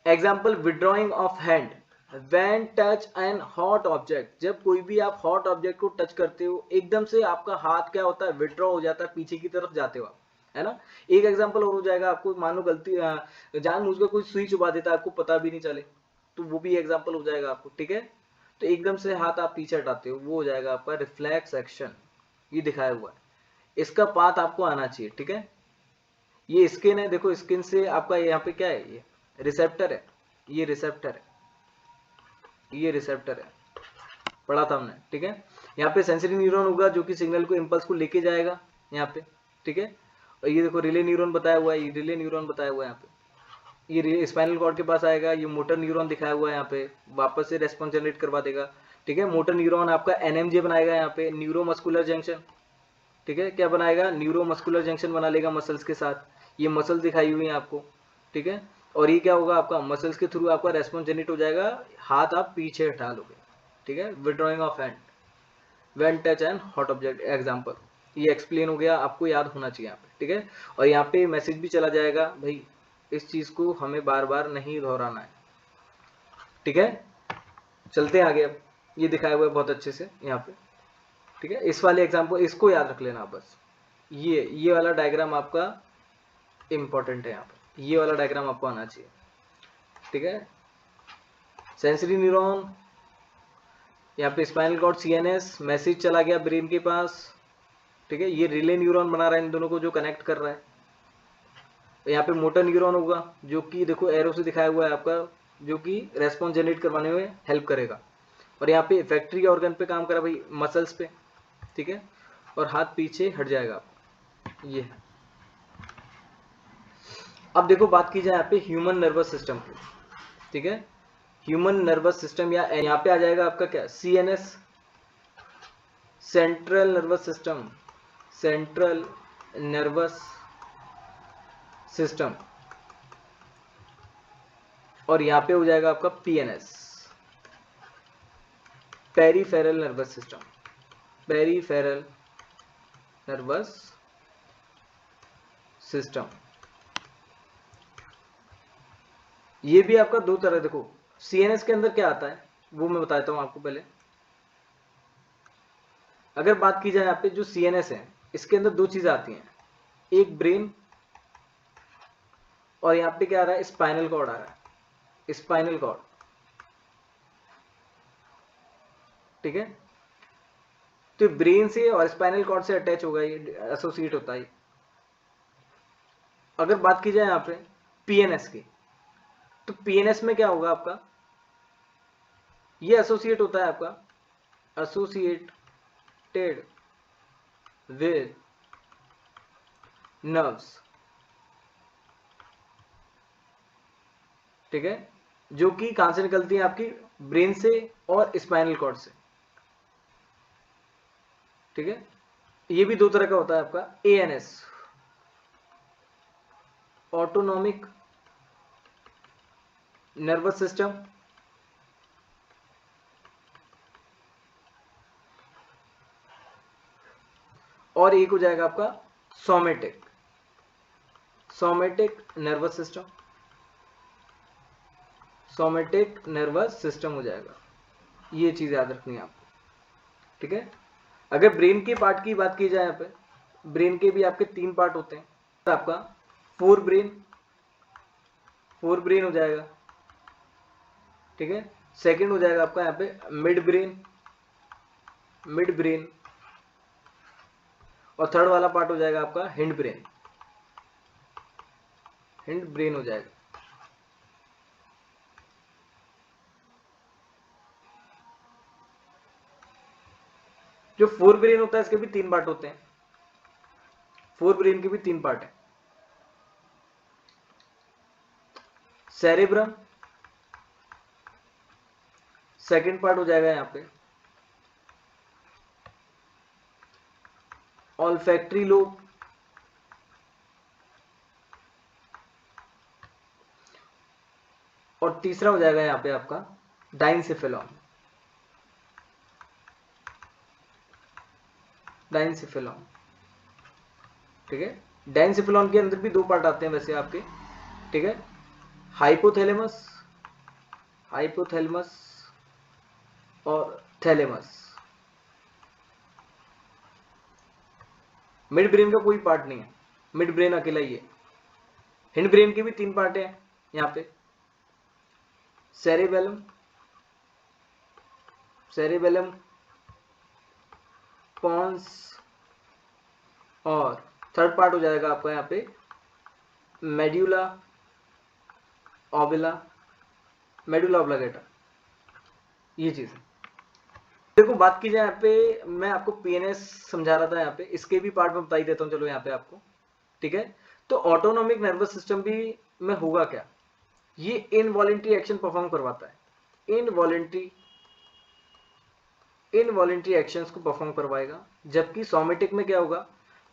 A: Example withdrawing of hand, when touch an hot object, जब कोई भी आप हॉट ऑब्जेक्ट को टच करते हो एकदम से आपका हाथ क्या होता है, विड्रॉ हो जाता है, पीछे की तरफ जाते हो आप, है ना। एक एग्जाम्पल और हो जाएगा, आपको मान लो गलती जानबूझकर कोई सुई चुबा देता है, आपको पता भी नहीं चले, तो वो भी एग्जाम्पल हो जाएगा आपको, ठीक है। तो एकदम से हाथ आप पीछे हटाते हो, वो हो जाएगा आपका रिफ्लेक्स एक्शन, ये दिखाया हुआ है, इसका पाथ आपको आना चाहिए, ठीक है। ये स्किन है, देखो स्किन से आपका यहाँ पे क्या है, ये रिसेप्टर है, ये रिसेप्टर है, ये रिसेप्टर है, पढ़ा था हमने, ठीक है। यहाँ पे सेंसरी न्यूरॉन होगा जो कि सिग्नल को, इंपल्स को लेके जाएगा यहाँ पे, ठीक है। और ये देखो रिले न्यूरॉन बताया हुआ है, ये रिले न्यूरॉन बताया हुआ है यहाँ पे, ये स्पाइनल कॉर्ड के पास आएगा, ये मोटर न्यूरॉन दिखाया हुआ है यहाँ पे, वापस से रेस्पॉन्स जनरेट करवा देगा। ठीक है, मोटर न्यूरॉन आपका एनएमजे बनाएगा यहाँ पे, न्यूरोमस्कुलर जंक्शन। ठीक है, क्या बनाएगा, न्यूरोमस्कुलर जंक्शन बना लेगा मसल्स के साथ, ये मसल्स दिखाई हुई है आपको। ठीक है, और ये क्या होगा आपका, मसल्स के थ्रू आपका रेस्पॉन्स जनरेट हो जाएगा, हाथ आप पीछे हटा लोगे। ठीक है, withdrawing of hand when touch and hot object example, ये एक्सप्लेन हो गया, आपको याद होना चाहिए यहाँ पे। ठीक है, और यहाँ पे मैसेज भी चला जाएगा भाई, इस चीज को हमें बार बार नहीं दोहराना है। ठीक है, चलते हैं आगे। अब ये दिखाया हुआ है बहुत अच्छे से यहाँ पे। ठीक है, इस वाले एग्जाम्पल इसको याद रख लेना बस, ये वाला डायग्राम आपका इंपॉर्टेंट है यहाँ पे, ये वाला डायग्राम आपको आना चाहिए। ठीक है, सेंसरी न्यूरॉन, यहाँ पे स्पाइनल कॉर्ड सीएनएस, मैसेज चला गया ब्रेन के पास। ठीक है, ये रिले न्यूरॉन बना रहा है इन दोनों को, जो कनेक्ट कर रहा है। यहाँ पे मोटर न्यूरॉन होगा, जो कि देखो एरो से दिखाया हुआ है आपका, जो कि रेस्पॉन्स जनरेट करवाने में हेल्प करेगा। और यहाँ पे फैक्ट्री ऑर्गन पे काम करा भाई, मसल्स पे। ठीक है, और हाथ पीछे हट जाएगा आपका, ये। अब देखो बात की जाए यहाँ पे ह्यूमन नर्वस सिस्टम की। ठीक है, ह्यूमन नर्वस सिस्टम, या यहाँ पे आ जाएगा आपका क्या, CNS, central nervous system, central nervous system. और यहाँ पे हो जाएगा आपका PNS, peripheral nervous system, peripheral nervous system. ये भी आपका दो तरह, देखो सीएनएस के अंदर क्या आता है वो मैं बताता हूं आपको पहले। अगर बात की जाए यहाँ पे जो सीएनएस है, इसके अंदर दो चीजें आती हैं, एक ब्रेन, और यहाँ पे क्या आ रहा है, स्पाइनल कॉर्ड आ रहा है, स्पाइनल कॉर्ड। ठीक है, तो ब्रेन से और स्पाइनल कॉर्ड से अटैच होगा, ये एसोसिएट होता है। अगर बात की जाए यहाँ पे पीएनएस की, तो पीएनएस में क्या होगा आपका, ये एसोसिएट होता है आपका, एसोसिएटेड विद नर्व्स। ठीक है, जो कि कहां से निकलती है, आपकी ब्रेन से और स्पाइनल कॉर्ड से। ठीक है, ये भी दो तरह का होता है आपका, एएनएस, ऑटोनॉमिक नर्वस सिस्टम, और एक हो जाएगा आपका somatic, somatic nervous system, somatic nervous system हो जाएगा। ये चीज याद रखनी है आपको। ठीक है, अगर ब्रेन के पार्ट की बात की जाए यहाँ पे, ब्रेन के भी आपके तीन पार्ट होते हैं। आपका फोर ब्रेन, फोर ब्रेन हो जाएगा। ठीक है, सेकंड हो जाएगा आपका यहाँ पे मिड ब्रेन, मिड ब्रेन, और थर्ड वाला पार्ट हो जाएगा आपका हिंड ब्रेन, हिंड ब्रेन हो जाएगा। जो फोर ब्रेन होता है इसके भी तीन पार्ट होते हैं, फोर ब्रेन के भी तीन पार्ट है। सेरेब्रम सेकंड पार्ट हो जाएगा यहाँ पे, ऑल्फैक्टरी लोब, और तीसरा हो जाएगा यहाँ पे आपका डाइनसेफेलॉन, डाइनसेफेलॉन। ठीक है, डाइनसेफेलॉन के अंदर भी दो पार्ट आते हैं वैसे आपके। ठीक है, हाइपोथैलेमस, हाइपोथैलेमस और थैलेमस। मिड ब्रेन का कोई पार्ट नहीं है, मिड ब्रेन अकेला ही है। हिंड ब्रेन के भी तीन पार्ट हैं यहाँ पे, सेरेबेलम, सेरेबेलम, पॉन्स, और थर्ड पार्ट हो जाएगा आपका यहाँ पे मेड्यूला ओबला, मेडुला ऑब्लिगेटा। ये चीज है। देखो बात की जाए यहाँ पे, मैं आपको पीएनएस समझा रहा था यहाँ पे, इसके भी पार्ट में बता ही देता हूँ चलो यहाँ पे आपको। ठीक है, तो ऑटोनॉमिक नर्वस सिस्टम भी में होगा क्या, ये इनवॉलेंट्री एक्शन परफॉर्म करवाता है, इनवॉलेंट्री एक्शंस को परफॉर्म करवाएगा, जबकि सोमेटिक में क्या होगा,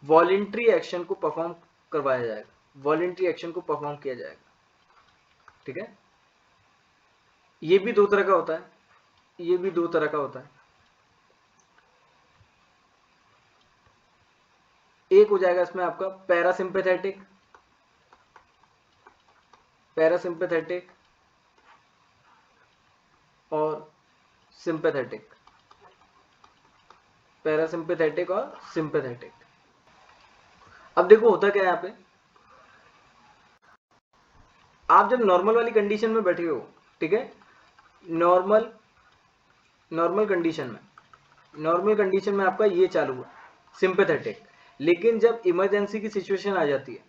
A: वॉलेंट्री एक्शन को परफॉर्म करवाया जाएगा, वॉलेंट्री एक्शन को परफॉर्म किया जाएगा। ठीक है, ये भी दो तरह का होता है, ये भी दो तरह का होता है। एक हो जाएगा इसमें आपका पैरासिम्पैथेटिक, पैरासिम्पैथेटिक और सिंपैथेटिक, पैरासिम्पैथेटिक और सिंपैथेटिक। अब देखो होता क्या है यहाँ पे, आप जब नॉर्मल वाली कंडीशन में बैठे हो, ठीक है, नॉर्मल कंडीशन में आपका ये चालू है सिंपैथेटिक, लेकिन जब इमरजेंसी की सिचुएशन आ जाती है,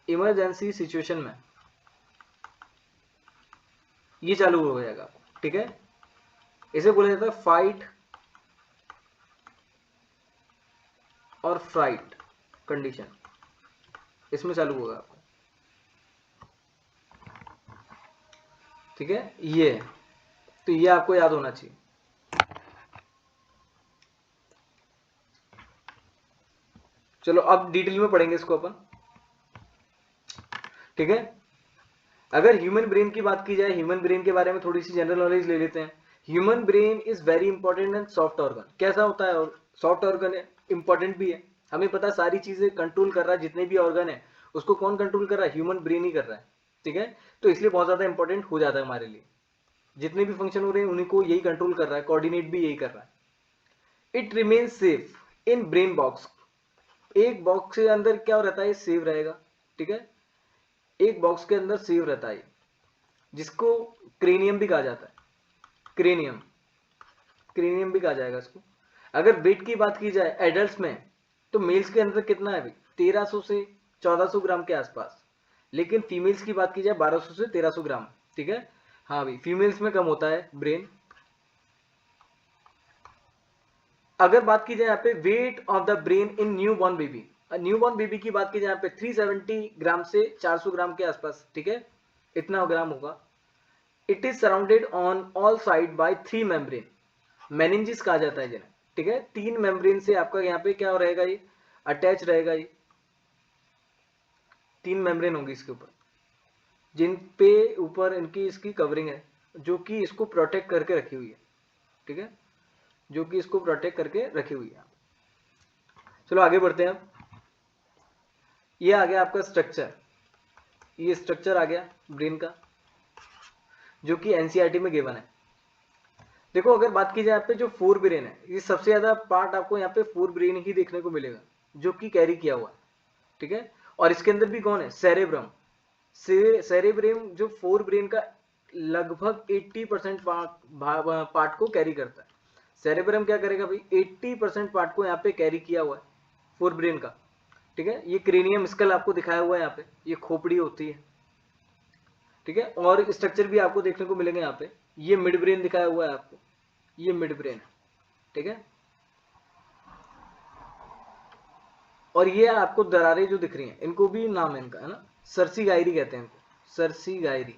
A: इमरजेंसी सिचुएशन में ये चालू हो जाएगा। ठीक है, इसे बोला जाता है फाइट और फ्राइट कंडीशन, इसमें चालू होगा आपको। ठीक है, ये तो ये आपको याद होना चाहिए। चलो अब डिटेल में पढ़ेंगे इसको अपन। ठीक है, अगर ह्यूमन ब्रेन की बात की जाए, ह्यूमन ब्रेन के बारे में थोड़ी सी जनरल नॉलेज ले लेते हैं। Human brain is very important and soft organ. कैसा होता है, और सॉफ्ट ऑर्गन है, इंपॉर्टेंट भी है। हमें पता है सारी चीजें कंट्रोल कर रहा है, जितने भी ऑर्गन है उसको कौन कंट्रोल कर रहा है, ह्यूमन ब्रेन ही कर रहा है। ठीक है, तो इसलिए बहुत ज्यादा इंपॉर्टेंट हो जाता है हमारे लिए। जितने भी फंक्शन हो रहे हैं उन्हीं को यही कंट्रोल कर रहा है, कोऑर्डिनेट भी यही कर रहा है। It remains safe in brain box. एक बॉक्स के अंदर क्या रहता है, सेव रहेगा। ठीक है, एक बॉक्स के अंदर सेव रहता है, जिसको क्रेनियम भी कहा जाता है, क्रेनियम, क्रेनियम भी कहा जाएगा इसको। अगर वेट की बात की जाए एडल्ट्स में, तो मेल्स के अंदर कितना है भाई, 1300 से 1400 ग्राम के आसपास, लेकिन फीमेल्स की बात की जाए 1200 से 1300 ग्राम। ठीक है, हाँ भाई, फीमेल्स में कम होता है ब्रेन। अगर बात की जाए यहाँ पे weight of the brain in new born baby, new born baby की बात की जाए यहाँ पे 370 ग्राम से 400 ग्राम के आसपास। ठीक है, इतना ग्राम होगा। It is surrounded on all side by 3 membrane, meninges कहा जाता है जिन्हें। ठीक है, 3 मेम्ब्रेन से आपका यहाँ पे क्या रहेगा, ये अटैच रहेगा। ये 3 मेम्ब्रेन होंगी इसके ऊपर, जिन पे ऊपर इनकी इसकी कवरिंग है, जो कि इसको प्रोटेक्ट करके रखी हुई है। ठीक है, जो कि इसको प्रोटेक्ट करके रखी हुई है। चलो आगे बढ़ते हैं। ये आ गया आपका स्ट्रक्चर, ये स्ट्रक्चर आ गया ब्रेन का, जो कि एनसीईआरटी में गिवन है। देखो अगर बात की जाए यहाँ पे जो फोर ब्रेन है, ये सबसे ज्यादा पार्ट आपको यहाँ पे फोर ब्रेन ही देखने को मिलेगा, जो कि कैरी किया हुआ है। ठीक है, और इसके अंदर भी कौन है, सेरेब्रम। सेरेब्रम जो फोर ब्रेन का लगभग 80% पार्ट को कैरी करता है। सेरेब्रम क्या करेगा भाई, 80% पार्ट को यहाँ पे कैरी किया हुआ है फोर ब्रेन का। ठीक है, ये क्रेनियम स्कल आपको दिखाया हुआ है यहाँ पे, ये खोपड़ी होती है। ठीक है, और स्ट्रक्चर भी आपको देखने को मिलेंगे यहाँ पे। ये मिड ब्रेन दिखाया हुआ है आपको, ये मिड ब्रेन है। ठीक है, और ये आपको दरारें जो दिख रही हैं, इनको भी नाम है इनका, है ना, सरसी गायरी कहते हैं इनको, सरसी गायरी,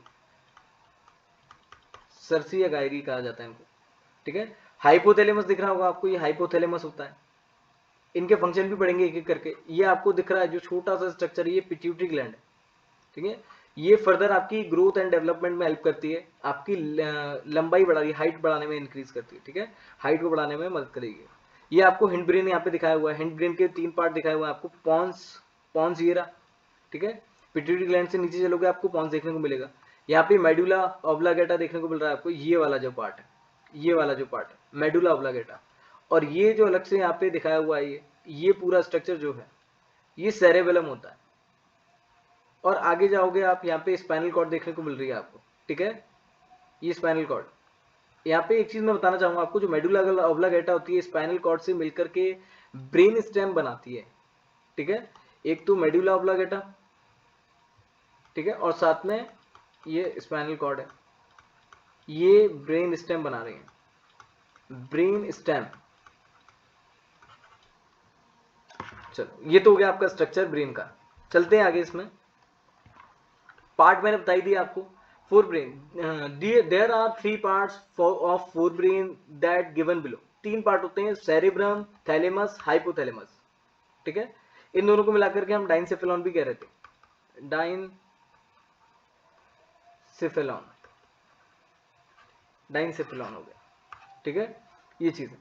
A: सरसी या गायरी कहा जाता है इनको। ठीक है, हाइपोथैलेमस दिख रहा होगा आपको, ये हाइपोथैलेमस होता है। इनके फंक्शन भी पढ़ेंगे एक एक करके। ये आपको दिख रहा है जो छोटा सा स्ट्रक्चर, ये पिट्यूटरी ग्लैंड है। ठीक है, ये फर्दर आपकी ग्रोथ एंड डेवलपमेंट में हेल्प करती है, आपकी लंबाई बढ़ा रही है, हाइट बढ़ाने में इंक्रीज करती है। ठीक है, हाइट को बढ़ाने में मदद करेगी। ये आपको हिंड ब्रेन यहाँ पे दिखाया हुआ है, हिंड ब्रेन के 3 पार्ट दिखाए हुए हैं आपको, पॉन्स, पॉन्स ये रहा। ठीक है, पिट्यूटरी ग्लैंड से नीचे चलोगे आपको पॉन्स देखने को मिलेगा। यहाँ पे मेडुला ऑब्लागेटा देखने को मिल रहा है आपको, ये वाला जो पार्ट है, ये वाला जो पार्ट है मेडुला ऑब्लागेटा। और ये जो अलग से यहाँ पे दिखाया हुआ है, ये पूरा स्ट्रक्चर जो है ये सेरेबेलम होता है। और आगे जाओगे आप, यहाँ पे स्पाइनल कॉर्ड देखने को मिल रही है आपको। ठीक है, ये स्पाइनल कॉर्ड। यहाँ पे एक चीज मैं बताना चाहूंगा आपको, जो मेडुला ऑब्लागेटा होती है स्पाइनल कॉर्ड से मिलकर के ब्रेन स्टेम बनाती है। ठीक है, एक तो मेडुला ऑब्लागेटा, ठीक है, और साथ में ये स्पाइनल कॉर्ड है, ये ब्रेन स्टेम बना रही है, ब्रेन स्टेम। चलो ये तो हो गया आपका स्ट्रक्चर ब्रेन का। चलते हैं आगे। इसमें पार्ट मैंने बताई दी आपको, forebrain, there are three parts of forebrain that given below. तीन पार्ट होते हैं, सेरेब्रम, थैलेमस, हाइपोथैलेमस, ठीक है। इन दोनों को मिलाकर के हम डाइनसेफेलॉन भी कह रहे थे, डाइनसेफेलॉन, डाइनसेफेलॉन हो गया, ठीक है। ये चीज है,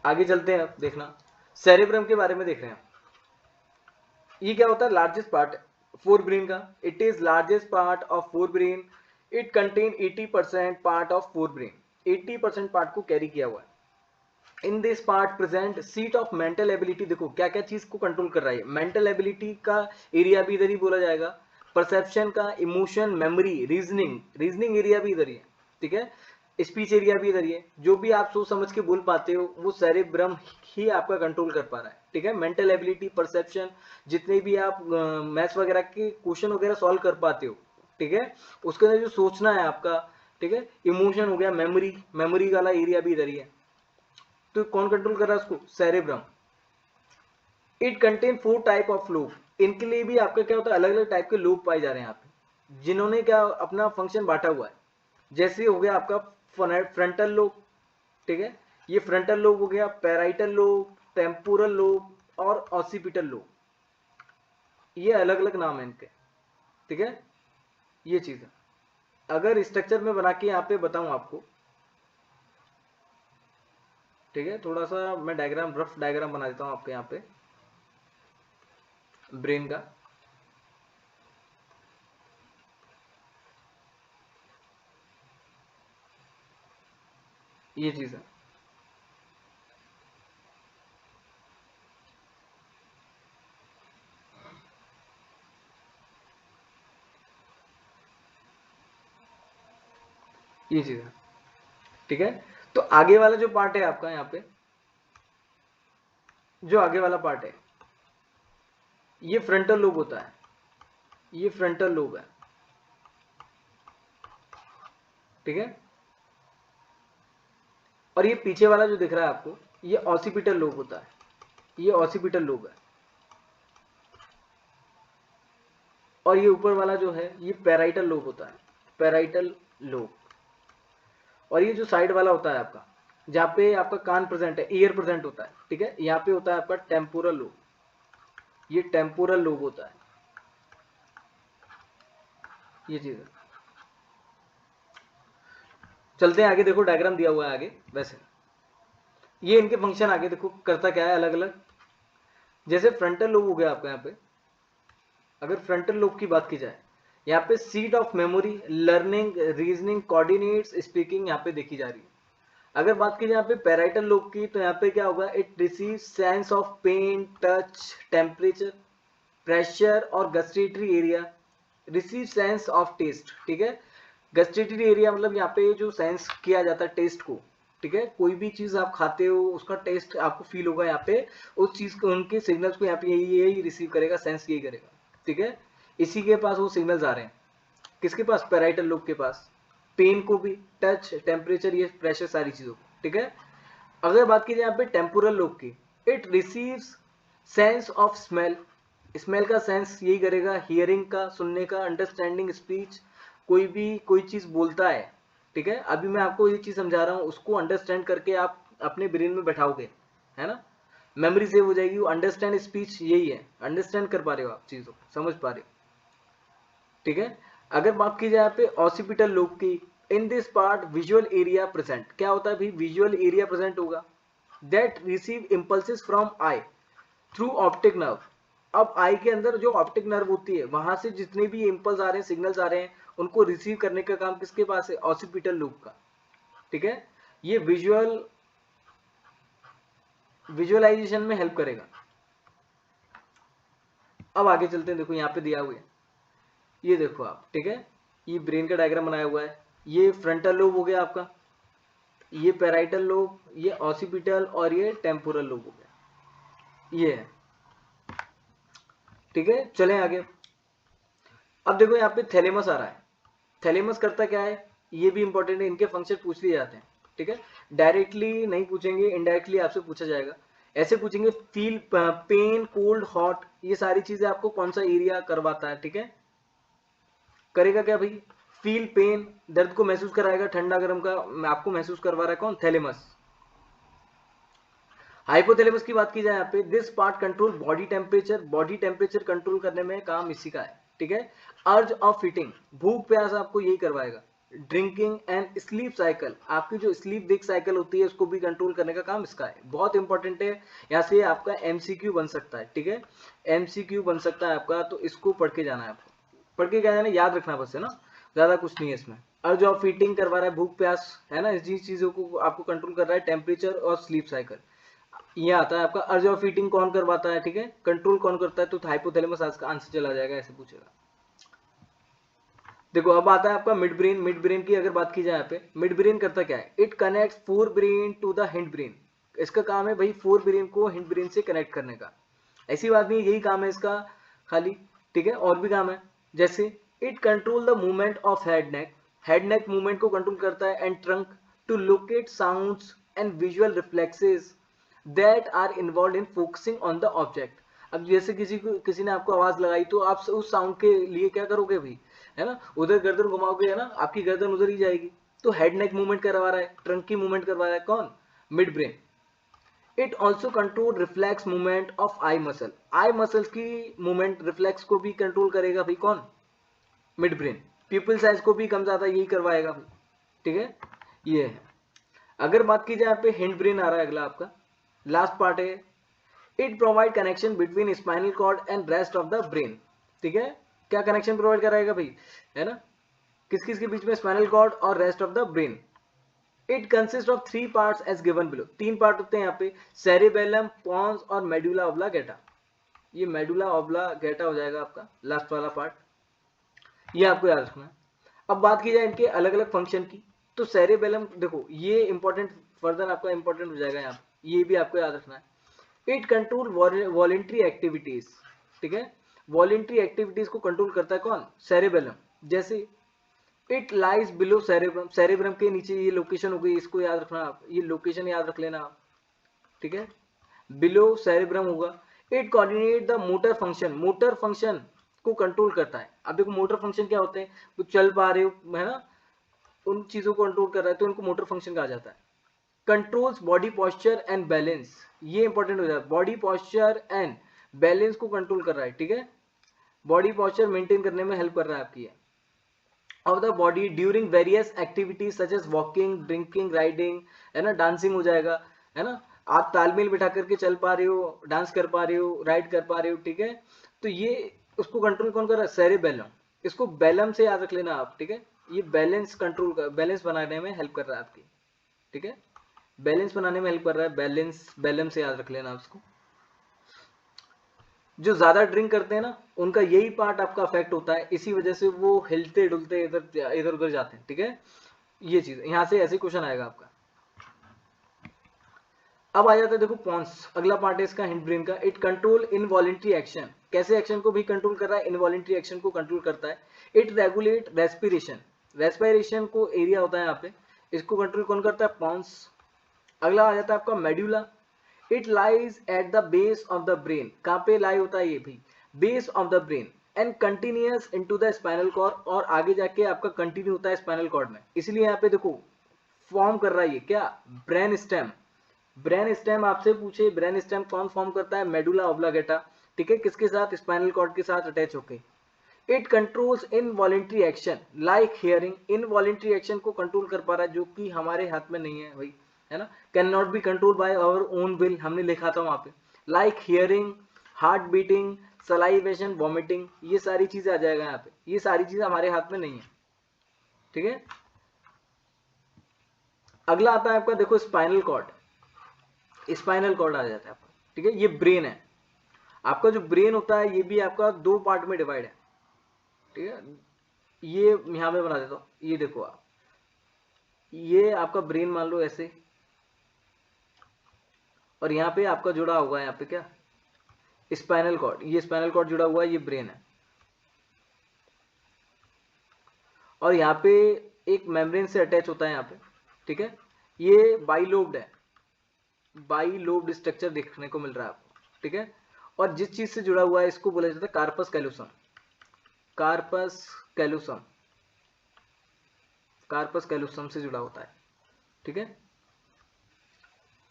A: आगे चलते हैं। अब देखना सेरेब्रम के बारे में देख रहे हैं। ये क्या होता है, लार्जेस्ट पार्ट फोर ब्रेन का, it is largest part of fore brain, it contain 80% part of fore brain, 80% part को कैरी किया हुआ है। In this part present seat of mental ability, देखो क्या क्या चीज को कंट्रोल कर रहा है, मेंटल एबिलिटी का एरिया भी इधर ही बोला जाएगा, परसेप्शन का, इमोशन, मेमोरी, रीजनिंग एरिया भी इधर ही है, ठीक है। स्पीच एरिया भी इधर ही है, जो भी आप सोच समझ के बोल पाते हो वो सेरेब्रम ही आपका कंट्रोल कर पा रहा है, ठीक है। मेंटल एबिलिटी, परसेप्शन, जितने भी आप मैथ्स वगैरह के क्वेश्चन वगैरह सॉल्व कर पाते हो, ठीक है, उसके अंदर जो सोचना है आपका, ठीक है, इमोशन हो गया, मेमोरी वाला एरिया भी इधर ही है। तो कौन कंट्रोल कर रहा है उसको, cerebrum. It contain 4 type of lobe, इनके लिए भी आपका क्या होता है, अलग अलग टाइप के लोब पाए जा रहे हैं यहाँ पे, जिन्होंने क्या अपना फंक्शन बांटा हुआ है। जैसे हो गया आपका फ्रंटल लोब, ठीक है, ये फ्रंटल लोब हो गया, पैराइटल लोब, टेम्पोरल लोब और ऑसिपिटल लोब, ये अलग अलग नाम है इनके, ठीक है। ये चीज है, अगर स्ट्रक्चर में बना के यहाँ पे बताऊं आपको, ठीक है, थोड़ा सा मैं डायग्राम, रफ डायग्राम बना देता हूं आपके यहाँ पे ब्रेन का। ये चीज है, ये चीज है, ठीक है। तो आगे वाला जो पार्ट है आपका यहाँ पे, जो आगे वाला पार्ट है, ये फ्रंटल लोब होता है, ये फ्रंटल लोब है, ठीक है। और ये पीछे वाला जो दिख रहा है आपको, ये ऑसिपिटल लोब होता है, ये ऑसिपिटल लोब है। और ये ऊपर वाला जो है ये पैराइटल लोब होता है, पैराइटल लोब। और ये जो साइड वाला होता है आपका, जहाँ पे आपका कान प्रेजेंट है, ईयर प्रेजेंट होता है, ठीक है, यहाँ पे होता है आपका टेम्पोरल लोब, ये टेम्पोरल लोब होता है, ये चीज है। चलते हैं आगे, देखो डायग्राम दिया हुआ है आगे। वैसे ये इनके फंक्शन आगे देखो करता क्या है अलग अलग। जैसे फ्रंटल लोब हो गया आपका, यहाँ पे अगर फ्रंटल लोब की बात की जाए, यहाँ पे seat of memory, learning, reasoning, coordinates, speaking यहाँ पे देखी जा रही है। अगर बात की जाए यहाँ पे पैराइटल लोब की, तो यहाँ पे क्या होगा, it receive sense of pain, touch, temperature, pressure और gustatory area, receive sense of taste, ठीक है। गस्टेटरी एरिया मतलब यहाँ पे जो सेंस किया जाता है टेस्ट को, ठीक है, कोई भी चीज आप खाते हो उसका टेस्ट आपको फील होगा यहाँ पे, उस चीज को, उनके सिग्नल्स को यहाँ पे यही रिसीव करेगा, सेंस यही करेगा, ठीक है। इसी के पास वो सिग्नल्स आ रहे हैं, किसके पास, पैराइटल लोब के पास, पेन को भी, टच, टेम्परेचर, ये प्रेशर, सारी चीजों को, ठीक है। अगर बात की जाए यहाँ पे टेम्पोरल लोब की, it receives sense of smell, smell का सेंस यही करेगा, हियरिंग का, सुनने का, अंडरस्टैंडिंग, स्पीच, कोई भी कोई चीज बोलता है, ठीक है, अभी मैं आपको ये चीज समझा रहा हूँ, उसको अंडरस्टैंड करके आप अपने ब्रेन में बैठाओगे, है ना, मेमोरी सेव हो जाएगी। अंडरस्टैंड स्पीच यही है, अंडरस्टैंड कर पा रहे हो आप चीजों को, समझ पा रहे हो, ठीक है। अगर बात की जाए यहाँ पे ऑसिपिटल लोब की, in this part visual area present, क्या होता है भाई, विजुअल एरिया प्रेजेंट होगा, that receive impulses from I through optic nerve. अब आई के अंदर जो ऑप्टिक नर्व होती है, वहां से जितने भी इम्पल्स आ रहे हैं, सिग्नल्स आ रहे हैं, उनको रिसीव करने का काम किसके पास है, ऑसिपिटल लोब का, ठीक है। ये विजुअलाइजेशन में हेल्प करेगा। अब आगे चलते हैं, देखो यहाँ पे दिया हुआ है, ये देखो आप, ठीक है, ये ब्रेन का डायग्राम बनाया हुआ है, ये फ्रंटल लोब हो गया आपका, ये पैराइटल लोब, ये ऑसिपिटल और ये टेम्पोरल लोब हो गया, ये है, ठीक है। चलें आगे। अब देखो यहाँ पे थैलेमस आ रहा है, थैलेमस करता क्या है, ये भी इंपॉर्टेंट है, इनके फंक्शन पूछ लिए जाते हैं, ठीक है। डायरेक्टली नहीं पूछेंगे, इनडायरेक्टली आपसे पूछा जाएगा, ऐसे पूछेंगे, फील पेन, कोल्ड, हॉट, ये सारी चीजें आपको कौन सा एरिया करवाता है, ठीक है, करेगा क्या भाई, फील पेन, दर्द को महसूस कराएगा, ठंडा गर्म का आपको महसूस करवा रहा है कौन, थैलेमस। हाइपोथैलेमस की बात की जाए यहाँ पे, this part control body temperature control करने में काम इसी का है, ठीक है। अर्ज ऑफ ईटिंग, भूख प्यास आपको यही करवाएगा। ड्रिंकिंग एंड स्लीप साइकिल, आपकी जो स्लीप वेक साइकिल होती है उसको भी कंट्रोल करने का काम इसका है, बहुत इंपॉर्टेंट है। यहाँ से आपका एमसीक्यू बन सकता है, ठीक है, एमसीक्यू बन सकता है आपका, तो इसको पढ़ के जाना है आपको, पढ़ के क्या जाना है, याद रखना बस, है ना, ज्यादा कुछ नहीं है इसमें। अर्ज ऑफ ईटिंग करवा रहा है, भूख प्यास, है ना, इस चीजों को आपको कंट्रोल कर रहा है, टेम्परेचर और स्लीप साइकिल। ये आता है आपका अर्ज ऑफ ईटिंग कौन करवाता है, ठीक है, कंट्रोल कौन करता है, तो हाइपोथैलेमस का आंसर चला जाएगा, ऐसे पूछेगा। देखो अब आता है आपका मिड ब्रेन। मिड ब्रेन की अगर बात की जाए यहाँ पे, मिड ब्रेन करता क्या है, it connects fore brain to the hind brain. इसका काम है भाई फोर ब्रेन को हिंड ब्रेन से कनेक्ट करने का, ऐसी बात नहीं, यही काम है इसका खाली, ठीक है, और भी काम है, जैसे it control the movement of head neck movement को कंट्रोल करता है, and trunk to locate sounds and visual reflexes that are involve in focusing on the object. अब जैसे किसी ने आपको आवाज लगाई, तो आप उस साउंड के लिए क्या करोगे भाई, है ना, उधर गर्दन घुमाओगे, है ना, आपकी गर्दन उधर ही जाएगी। तो हेड नेक मूवमेंट करवा रहा है, ट्रंक की मूवमेंट करवा रहा है कौन, mid brain. It also control reflex movement of I muscle, eye muscles की मूवमेंट रिफ्लेक्स को भी कंट्रोल करेगा भाई कौन, मिड ब्रेन। पीपल साइज को भी कम ज्यादा यही करवाएगा भाई, ठीक है, ये है। अगर बात की जाए यहाँ पे हिंड ब्रेन आ रहा है अगला आपका, लास्ट पार्ट है, it provide connection between spinal cord and rest of the brain, ठीक है, क्या कनेक्शन प्रोवाइड कराएगा भाई, है ना, किस किस के बीच में, स्पाइनल कॉर्ड और rest of the brain. It consist of three parts as given below, तीन पार्ट होते हैं यहाँ पे, सेरिबेलम, पॉन्स और मेडुला ऑब्लांगेटा। ये मेडुला ऑब्लांगेटा हो जाएगा आपका लास्ट वाला पार्ट, ये आपको याद रखना है। अब बात की जाए इनके अलग अलग फंक्शन की, तो सेरिबेलम देखो ये इंपॉर्टेंट, फर्दर आपका इंपॉर्टेंट हो जाएगा यहाँ, ये भी आपको याद रखना है। इट कंट्रोल वॉलेंट्री एक्टिविटीज, ठीक है, वॉलेंट्री एक्टिविटीज को कंट्रोल करता है कौन, सेरिबेलम। जैसे it lies below cerebrum, cerebrum के नीचे ये लोकेशन हो गई, इसको याद रखना आप, ये लोकेशन याद रख लेना आप, ठीक है, बिलो सेरेब्रम होगा। It coordinate the motor function, motor function को कंट्रोल करता है। अब देखो मोटर फंक्शन क्या होते हैं, तो चल पा रहे हो, है ना, उन चीजों को कंट्रोल कर रहा है, तो उनको मोटर फंक्शन कहा जाता है। Controls body posture and balance, ये इंपॉर्टेंट हो जाता है, बॉडी पॉस्चर एंड बैलेंस को कंट्रोल कर रहा है, ठीक है, बॉडी पॉस्चर मेंटेन करने में हेल्प कर रहा है आपकी of the body during various activities such as walking, drinking, riding, है ना, डांसिंग हो जाएगा, है ना, आप तालमेल बिठा करके चल पा रहे हो, डांस कर पा रहे हो, राइड कर पा रहे हो, ठीक है, तो ये उसको कंट्रोल कौन कर रहा है, सेरिबेलम। इसको बेलम से याद रख लेना आप, ठीक है, ये बैलेंस कंट्रोल कर, बैलेंस बनाने में हेल्प कर रहा है आपकी, ठीक है, बैलेंस बनाने में हेल्प कर रहा है, बैलेंस बेलम से याद रख लेना आप इसको। जो ज्यादा ड्रिंक करते हैं ना, उनका यही पार्ट आपका अफेक्ट होता है, इसी वजह से वो हिलते डुलते इधर इधर उधर जाते हैं, ठीक है, ये चीज यहां से ऐसे क्वेश्चन आएगा आपका। अब आ जाता है देखो पॉन्स, अगला पार्ट है इसका हिंड ब्रेन का। इट कंट्रोल इनवॉलेंट्री एक्शन, कैसे एक्शन को भी कंट्रोल कर रहा है, इनवॉलेंट्री एक्शन को कंट्रोल करता है। इट रेगुलेट रेस्पिरेशन, रेस्पिरेशन को एरिया होता है यहाँ पे, इसको कंट्रोल कौन करता है, पॉन्स। अगला आ जाता है आपका medulla. It lies at the base of the brain, कहाँ पे लाई होता है ये भी, base of the brain, and continuous into the spinal cord, और आगे जाके आपका कंटिन्यू होता है स्पाइनल कॉर्ड में, इसलिए यहाँ पे देखो फॉर्म कर रहा है ये क्या, ब्रेन स्टेम। ब्रेन स्टेम आपसे पूछे, ब्रेन स्टेम कौन फॉर्म करता है, मेडुला ऑब्लांगेटा, ठीक है, किसके साथ, स्पाइनल कॉर्ड के साथ अटैच होके। It controls involuntary action like hearing, involuntary action को कंट्रोल कर पा रहा है, जो कि हमारे हाथ में नहीं है भाई, है ना, can not be control by our own will, हमने लिखा था वहां पे, like hearing, heart beating, salivation, vomiting, ये सारी चीजें आ जाएगा यहाँ पे, ये सारी चीजें हमारे हाथ में नहीं है, ठीक है। अगला आता है आपका देखो स्पाइनल कॉर्ड, स्पाइनल कॉर्ड आ जाता है आपका, ठीक है, ये ब्रेन है आपका, जो ब्रेन होता है ये भी आपका दो पार्ट में डिवाइड है, ठीक है, ये यहां में बना देता हूं, ये देखो आप, ये आपका ब्रेन मान लो ऐसे, और यहाँ पे आपका जुड़ा हुआ है, यहाँ पे क्या, स्पाइनल कॉर्ड, ये स्पाइनल कॉर्ड जुड़ा हुआ है, ये ब्रेन है, और यहाँ पे एक मेम्ब्रेन से अटैच होता है यहाँ पे, ठीक है, ये बाइलोब्ड है, बाइलोब्ड स्ट्रक्चर देखने को मिल रहा है आपको, ठीक है, और जिस चीज से जुड़ा हुआ है इसको बोला जाता है कार्पस कैलोसम, कार्पस कैलुसम, कार्पस कैलुसम से जुड़ा होता है, ठीक है।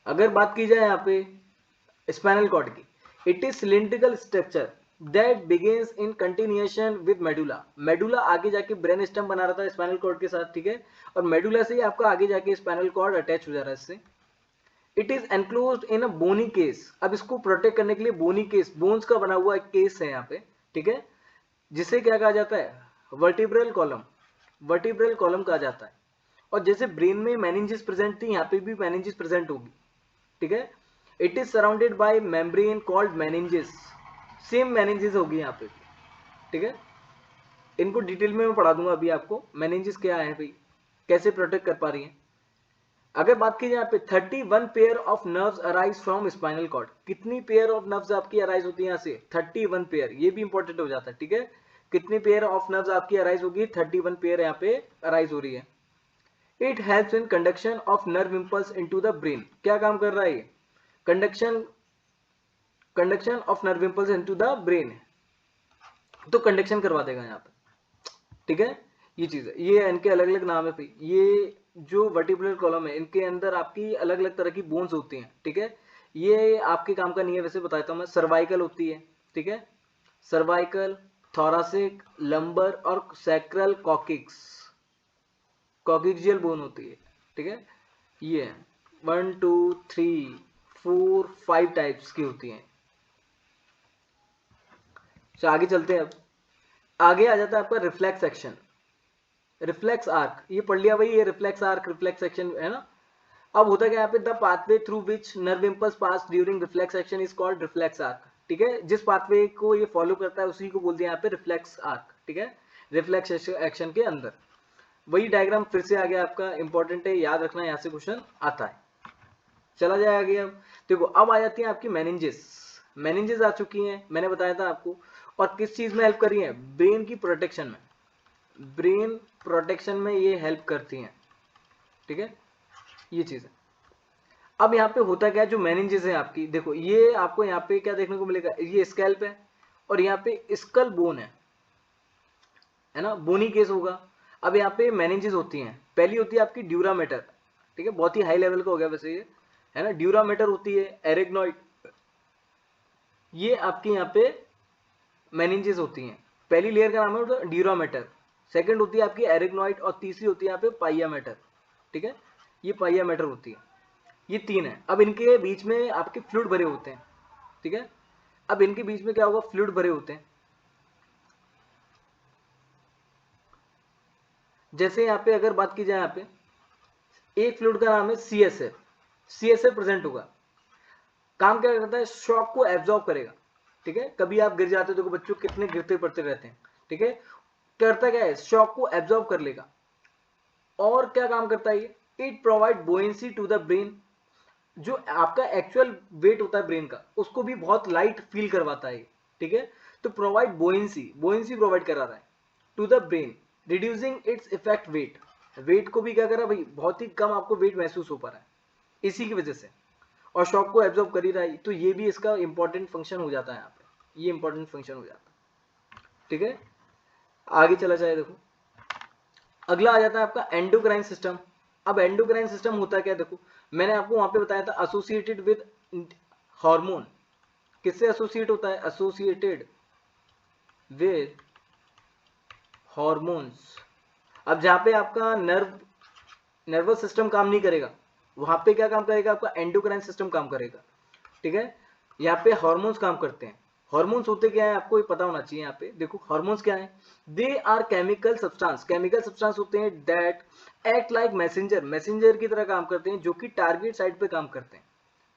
A: अगर बात की जाए यहाँ पे स्पाइनल कॉर्ड की, it is cylindrical structure that begins in continuation with medulla. Medulla आगे जाके ब्रेन स्टेम बना रहा था स्पाइनल कॉर्ड के साथ, ठीक है, और मेडुला से ही आपका आगे जाके स्पाइनल कॉर्ड अटैच हो जा रहा है इससे। It is enclosed in a bony case. अब इसको प्रोटेक्ट करने के लिए बोनी केस, बोन्स का बना हुआ एक केस है यहाँ पे, ठीक है, जिसे क्या कहा जाता है, वर्टिब्रल कॉलम, वर्टिब्रल कॉलम कहा जाता है। और जैसे ब्रेन में मेनिंजेस प्रेजेंट थी, यहाँ पे भी मेनिंजेस प्रेजेंट होगी, ठीक है। It is surrounded by membrane called meninges, same meninges होगी यहाँ पे, ठीक है। इनको डिटेल में मैं पढ़ा दूंगा अभी आपको, मेनिंजेस क्या है भाई, कैसे प्रोटेक्ट कर पा रही है। अगर बात की जाए यहाँ पे 31 pair of nerves arise from spinal cord, कितनी पेयर ऑफ नर्व्स आपकी अराइज होती है यहाँ से, 31 पेयर, ये भी इंपॉर्टेंट हो जाता है, ठीक है। कितनी पेयर ऑफ नर्व्स आपकी अराइज होगी, 31 पेयर यहाँ पे अराइज हो रही है। It helps in conduction of nerve impulse into the brain, क्या काम कर रहा है ये, conduction, conduction of nerve impulse into the brain, तो कंडक्शन करवा देगा यहाँ पे, ठीक है। ये चीज है, ये इनके अलग अलग नाम है भाई। ये जो वर्टिब्रल कॉलम है, इनके अंदर आपकी अलग अलग तरह की बोन्स होती हैं, ठीक है। ये आपके काम का नहीं है, वैसे बताता हूँ मैं। सर्वाइकल होती है, ठीक है, सर्वाइकल, थोरासिक, लंबर और सैक्रल कॉकिक्स, कॉकिक्सियल बोन होती है, ठीक है। ये 1 2 3 4 5 टाइप्स की होती हैं। तो आगे चलते हैं। अब आगे आ जाता है आपका रिफ्लेक्स एक्शन, रिफ्लेक्स आर्क, ये पढ़ लिया भाई, ये रिफ्लेक्स आर्क, रिफ्लेक्स एक्शन है ना। अब होता क्या यहाँ पे, the pathway through which nerve impulse pass during reflex action is called reflex arc, ठीक है। जिस पाथवे को ये फॉलो करता है उसी को बोलते हैं यहाँ पे रिफ्लेक्स आर्क, ठीक है, रिफ्लेक्स एक्शन के अंदर। वही डायग्राम फिर से आ गया आपका, इंपॉर्टेंट है, याद रखना, यहाँ से क्वेश्चन आता है। चला जाए आगे। अब देखो, अब आ जाती है आपकी मेनिंजेस, मेनिंजेस आ चुकी हैं, मैंने बताया था आपको, और किस चीज में हेल्प कर रही है, ब्रेन की प्रोटेक्शन में, ब्रेन प्रोटेक्शन में ये हेल्प करती हैं, ठीक है, ये चीज है। अब यहाँ पे होता क्या है, जो मेनिंजेस है आपकी, देखो ये आपको यहाँ पे क्या देखने को मिलेगा, ये स्कैल्प है और यहाँ पे स्कल बोन है ना, बोनी केस होगा। अब यहाँ पे मेनिंजेस होती हैं, पहली होती है आपकी ड्यूरामेटर, ठीक है, बहुत ही हाई लेवल का हो गया वैसे ये, है ना। ड्यूरामेटर होती है, एरेग्नॉइड, ये आपके यहाँ पे मेनिंजेस होती हैं। पहली लेयर का नाम है ड्यूरामेटर, सेकंड होती है आपकी एरेग्नॉइड और तीसरी होती है यहाँ पे पाइयामेटर, ठीक है, ये पाइयामेटर होती है। ये तीन है। अब इनके बीच में आपके फ्लूइड भरे होते हैं, ठीक है। अब इनके बीच में क्या होगा, फ्लूइड भरे होते हैं। जैसे यहाँ पे अगर बात की जाए, यहाँ पे एक फ्लूइड का नाम है सीएसएफ, सीएसएफ प्रेजेंट होगा। काम क्या करता है, शॉक को एब्जॉर्ब करेगा, ठीक है। कभी आप गिर जाते हो, देखो बच्चों कितने गिरते पड़ते रहते हैं, ठीक है, करता क्या है, शॉक को एब्जॉर्ब कर लेगा। और क्या काम करता है ये, it provide buoyancy to the brain, जो आपका एक्चुअल वेट होता है ब्रेन का, उसको भी बहुत लाइट फील करवाता है, ठीक है। तो प्रोवाइड बोएंसी, बोएंसी प्रोवाइड करा रहा है to the brain, reducing its effect weight, weight को भी क्या कर रहा है भाई, बहुत ही कम आपको वेट महसूस हो पा रहा है इसी की वजह से, और शॉक को एब्जॉर्ब कर ही रहा है। तो ये भी इसका इंपॉर्टेंट फंक्शन हो जाता है यहाँ पे, ये इंपॉर्टेंट फंक्शन हो जाता है, ठीक है। आगे चला जाए, देखो अगला आ जाता है आपका एंडोक्राइन सिस्टम। अब एंडोक्राइन सिस्टम होता है क्या, देखो मैंने आपको वहां पे बताया था एसोसिएटेड विद हार्मोन, किससे एसोसिएट होता है, एसोसिएटेड विद हॉर्मोन्स। अब जहां पे आपका नर्वस सिस्टम काम नहीं करेगा, वहां पे क्या काम करेगा, आपका एंडोक्राइन सिस्टम काम करेगा, ठीक है। यहाँ पे हार्मोन्स काम करते हैं। हार्मोन्स होते क्या है, आपको ये पता होना चाहिए। यहाँ पे देखो हार्मोन्स क्या है, they are chemical substance, chemical substance होते हैं that act like messenger, messenger की तरह काम करते हैं, जो कि टारगेट साइट पे काम करते हैं,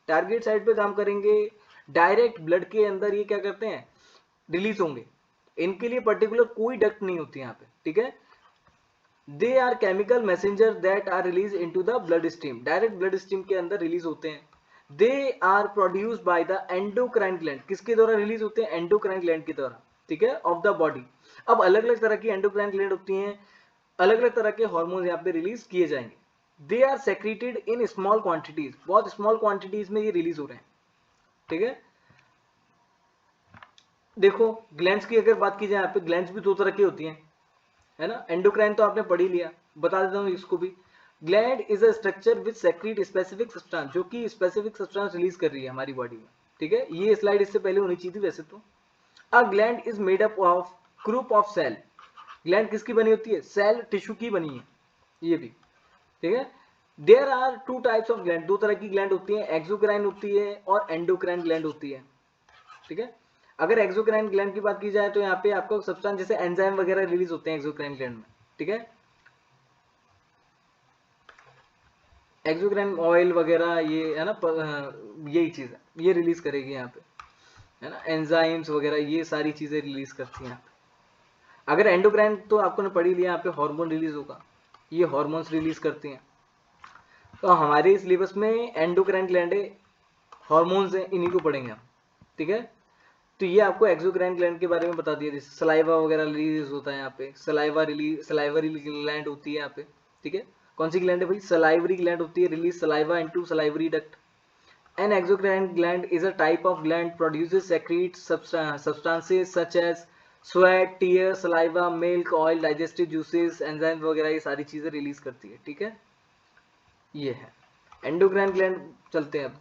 A: टारगेट साइट पे काम करेंगे, डायरेक्ट ब्लड के अंदर ये क्या करते हैं, रिलीज होंगे। इनके लिए पर्टिकुलर कोई डक्ट नहीं होती यहाँ पे, ठीक है। They are chemical messenger that are release into the blood stream, direct blood stream के अंदर रिलीज होते हैं। They are produced by the endocrine gland, किसके द्वारा रिलीज होते हैं, एंडोक्राइन ग्लैंड के द्वारा, ठीक है, ऑफ द बॉडी। अब अलग अलग तरह की एंडोक्राइन ग्लैंड होती हैं, अलग अलग तरह के हार्मोन यहाँ पे रिलीज किए जाएंगे। They are secreted in small quantities, बहुत स्मॉल क्वांटिटीज में ये रिलीज हो रहे हैं, ठीक है। देखो ग्लैंड्स की अगर बात की जाए यहाँ पे, ग्लैंड्स भी दो तरह की होती हैं, है ना। एंडोक्राइन तो आपने पढ़ ही लिया, बता देता हूँ इसको भी। Gland is a structure with secrete specific substance, जो कि स्पेसिफिक सब्सटेंस रिलीज कर रही है हमारी बॉडी में, ठीक है। ये स्लाइड इससे पहले होनी चाहिए थी वैसे तो। A gland is made up of group of cell. ग्लैंड किसकी बनी होती है? सेल टिश्यू की बनी है ये भी, ठीक है। There are two types of gland, दो तरह की ग्लैंड होती है, एक्सोक्राइन होती है और एंडोक्राइन ग्लैंड होती है, ठीक है। अगर एक्सोक्राइन ग्लैंड की बात की जाए तो यहाँ पे आपको सब्सटेंस जैसे एंजाइम वगैरह रिलीज होते हैं एक्सोक्राइन ग्लैंड में, ठीक है। एक्सोक्राइन ऑयल वगैरह ये है ना, यही चीज है, ये रिलीज करेगी यहाँ पे, है ना। एंजाइम्स वगैरह ये सारी चीजें रिलीज करती हैं। अगर एंडोक्राइन तो आपको ने पढ़ ही लिया, यहाँ पे हार्मोन रिलीज होगा, ये हार्मोन्स रिलीज करती हैं। तो हमारे सिलेबस में एंडोक्राइन ग्लैंड है, हार्मोन्स हैं, इन्हीं को पढ़ेंगे हम, ठीक है। तो ये आपको एक्सोक्राइन ग्लैंड के बारे में बता दिया, जैसे सलाइवा वगैरह रिलीज होता है यहाँ पे, सलाइवरी ग्लैंड होती है यहाँ पे, ठीक है। कौन सी ग्लैंड है भाई? सलाइवरी ग्लैंड होती है, release saliva into salivary duct. An exocrine gland is a type of gland produces secrete substances such as sweat, tear, saliva, milk, oil, digestive juices, enzyme वगैरह, ये सारी चीजें रिलीज करती है, ठीक है। ये है एंडोक्राइन ग्लैंड। चलते हैं अब,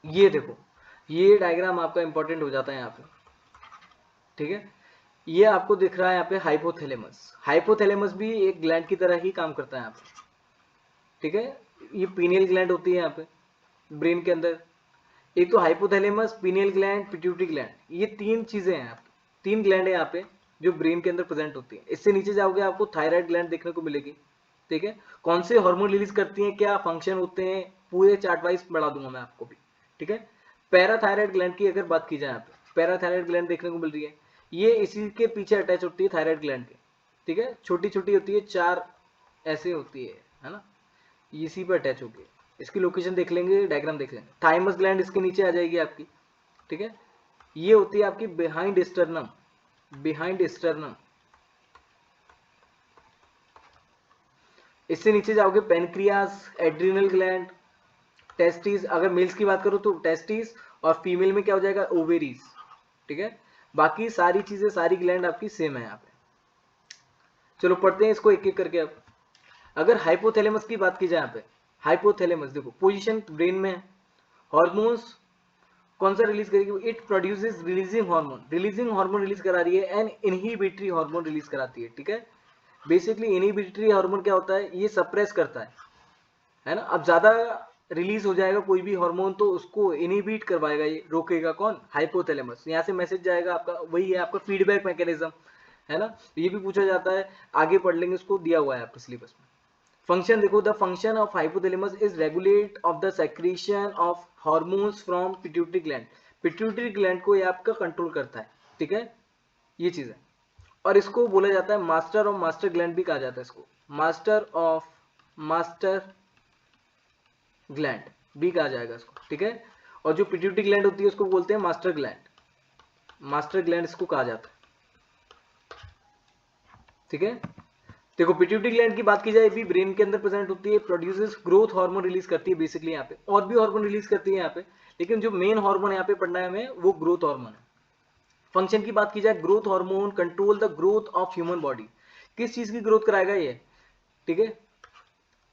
A: ये देखो, ये डायग्राम आपका इंपॉर्टेंट हो जाता है यहाँ पे, ठीक है। ये आपको दिख रहा है यहाँ पे हाइपोथैलेमस। हाइपोथैलेमस भी एक ग्लैंड की तरह ही काम करता है यहाँ पे, ठीक है। ये पीनियल ग्लैंड होती है यहाँ पे ब्रेन के अंदर। एक तो hypothalamus, pineal gland, pituitary gland, ये तीन चीजें हैं यहाँ पे, तीन ग्लैंड है यहाँ पे जो ब्रेन के अंदर प्रेजेंट होती है। इससे नीचे जाओगे आपको थायराइड ग्लैंड देखने को मिलेगी, ठीक है। कौन से हार्मोन रिलीज करती हैं, क्या फंक्शन होते हैं, पूरे चार्ट वाइज बढ़ा दूंगा मैं आपको भी, ठीक है। पैराथायराइड ग्लैंड की अगर बात की जाए यहाँ पे, पैराथायराइड ग्लैंड देखने को मिल रही है, ये इसी के पीछे अटैच होती है थायराइड ग्लैंड के, ठीक है। छोटी छोटी होती है, चार ऐसे होती है ना, इसी पे अटैच होगी। इसकी लोकेशन देख लेंगे, डायग्राम देख लेंगे। थाइमस ग्लैंड इसके नीचे आ जाएगी आपकी, ठीक है। ये होती है आपकी बिहाइंड स्टर्नम, बिहाइंड स्टर्नम। इससे नीचे जाओगे पेनक्रियास, एड्रिनल ग्लैंड, टेस्टिस। अगर मेल्स की बात करो तो टेस्टिस, और फीमेल में क्या हो जाएगा? ओवेरीज, ठीक है। बाकी सारी चीजें, सारी ग्लैंड आपकी सेम है यहाँ पे। चलो पढ़ते हैं इसको एक एक करके। अब अगर हाइपोथैलेमस की बात की जाए यहाँ पे, हाइपोथैलेमस देखो पोजीशन ब्रेन में है। हॉर्मोन्स कौन सा रिलीज करेगी? It produces releasing hormone, releasing hormone release करा रही है, एंड इनहिबिटरी हार्मोन रिलीज कराती है, ठीक है। बेसिकली इनहिबिटरी हार्मोन क्या होता है? ये सप्रेस करता है ना। अब ज्यादा रिलीज हो जाएगा कोई भी हार्मोन तो उसको इनहिबिट करवाएगा, ये रोकेगा कौन? हाइपोथैलेमस। यहाँ से मैसेज जाएगा आपका, वही है आपका फीडबैक मैकेनिज्म, है ना। ये भी पूछा जाता है, आगे पढ़ लेंगे, उसको दिया हुआ है आपके सिलेबस में। फंक्शन देखो, the function of hypothalamus is regulate of the secretion of hormones from pituitary gland. Pituitary gland को ये आपका कंट्रोल करता है, ठीक है, ये चीज है। और इसको बोला जाता है मास्टर ऑफ मास्टर ग्लैंड भी कहा जाता है इसको, मास्टर ऑफ मास्टर ग्लैंड भी कहा जाएगा इसको, ठीक है। और जो पिट्यूटरी ग्लैंड होती है उसको बोलते हैं मास्टर ग्लैंड, मास्टर ग्लैंड इसको कहा जाता है, ठीक है। देखो पिट्यूटरी ग्लैंड की बात की जाए भी ब्रेन के अंदर प्रेजेंट होती है, प्रोड्यूसेस ग्रोथ हार्मोन रिलीज करती है बेसिकली यहाँ पे, और भी हार्मोन रिलीज करती है यहाँ पे, लेकिन जो मेन हार्मोन यहाँ पे पढ़ना है हमें वो ग्रोथ हार्मोन है। फंक्शन की बात की जाए, growth hormone control the growth of human body. किस चीज की ग्रोथ कराएगा ये? ठीक है,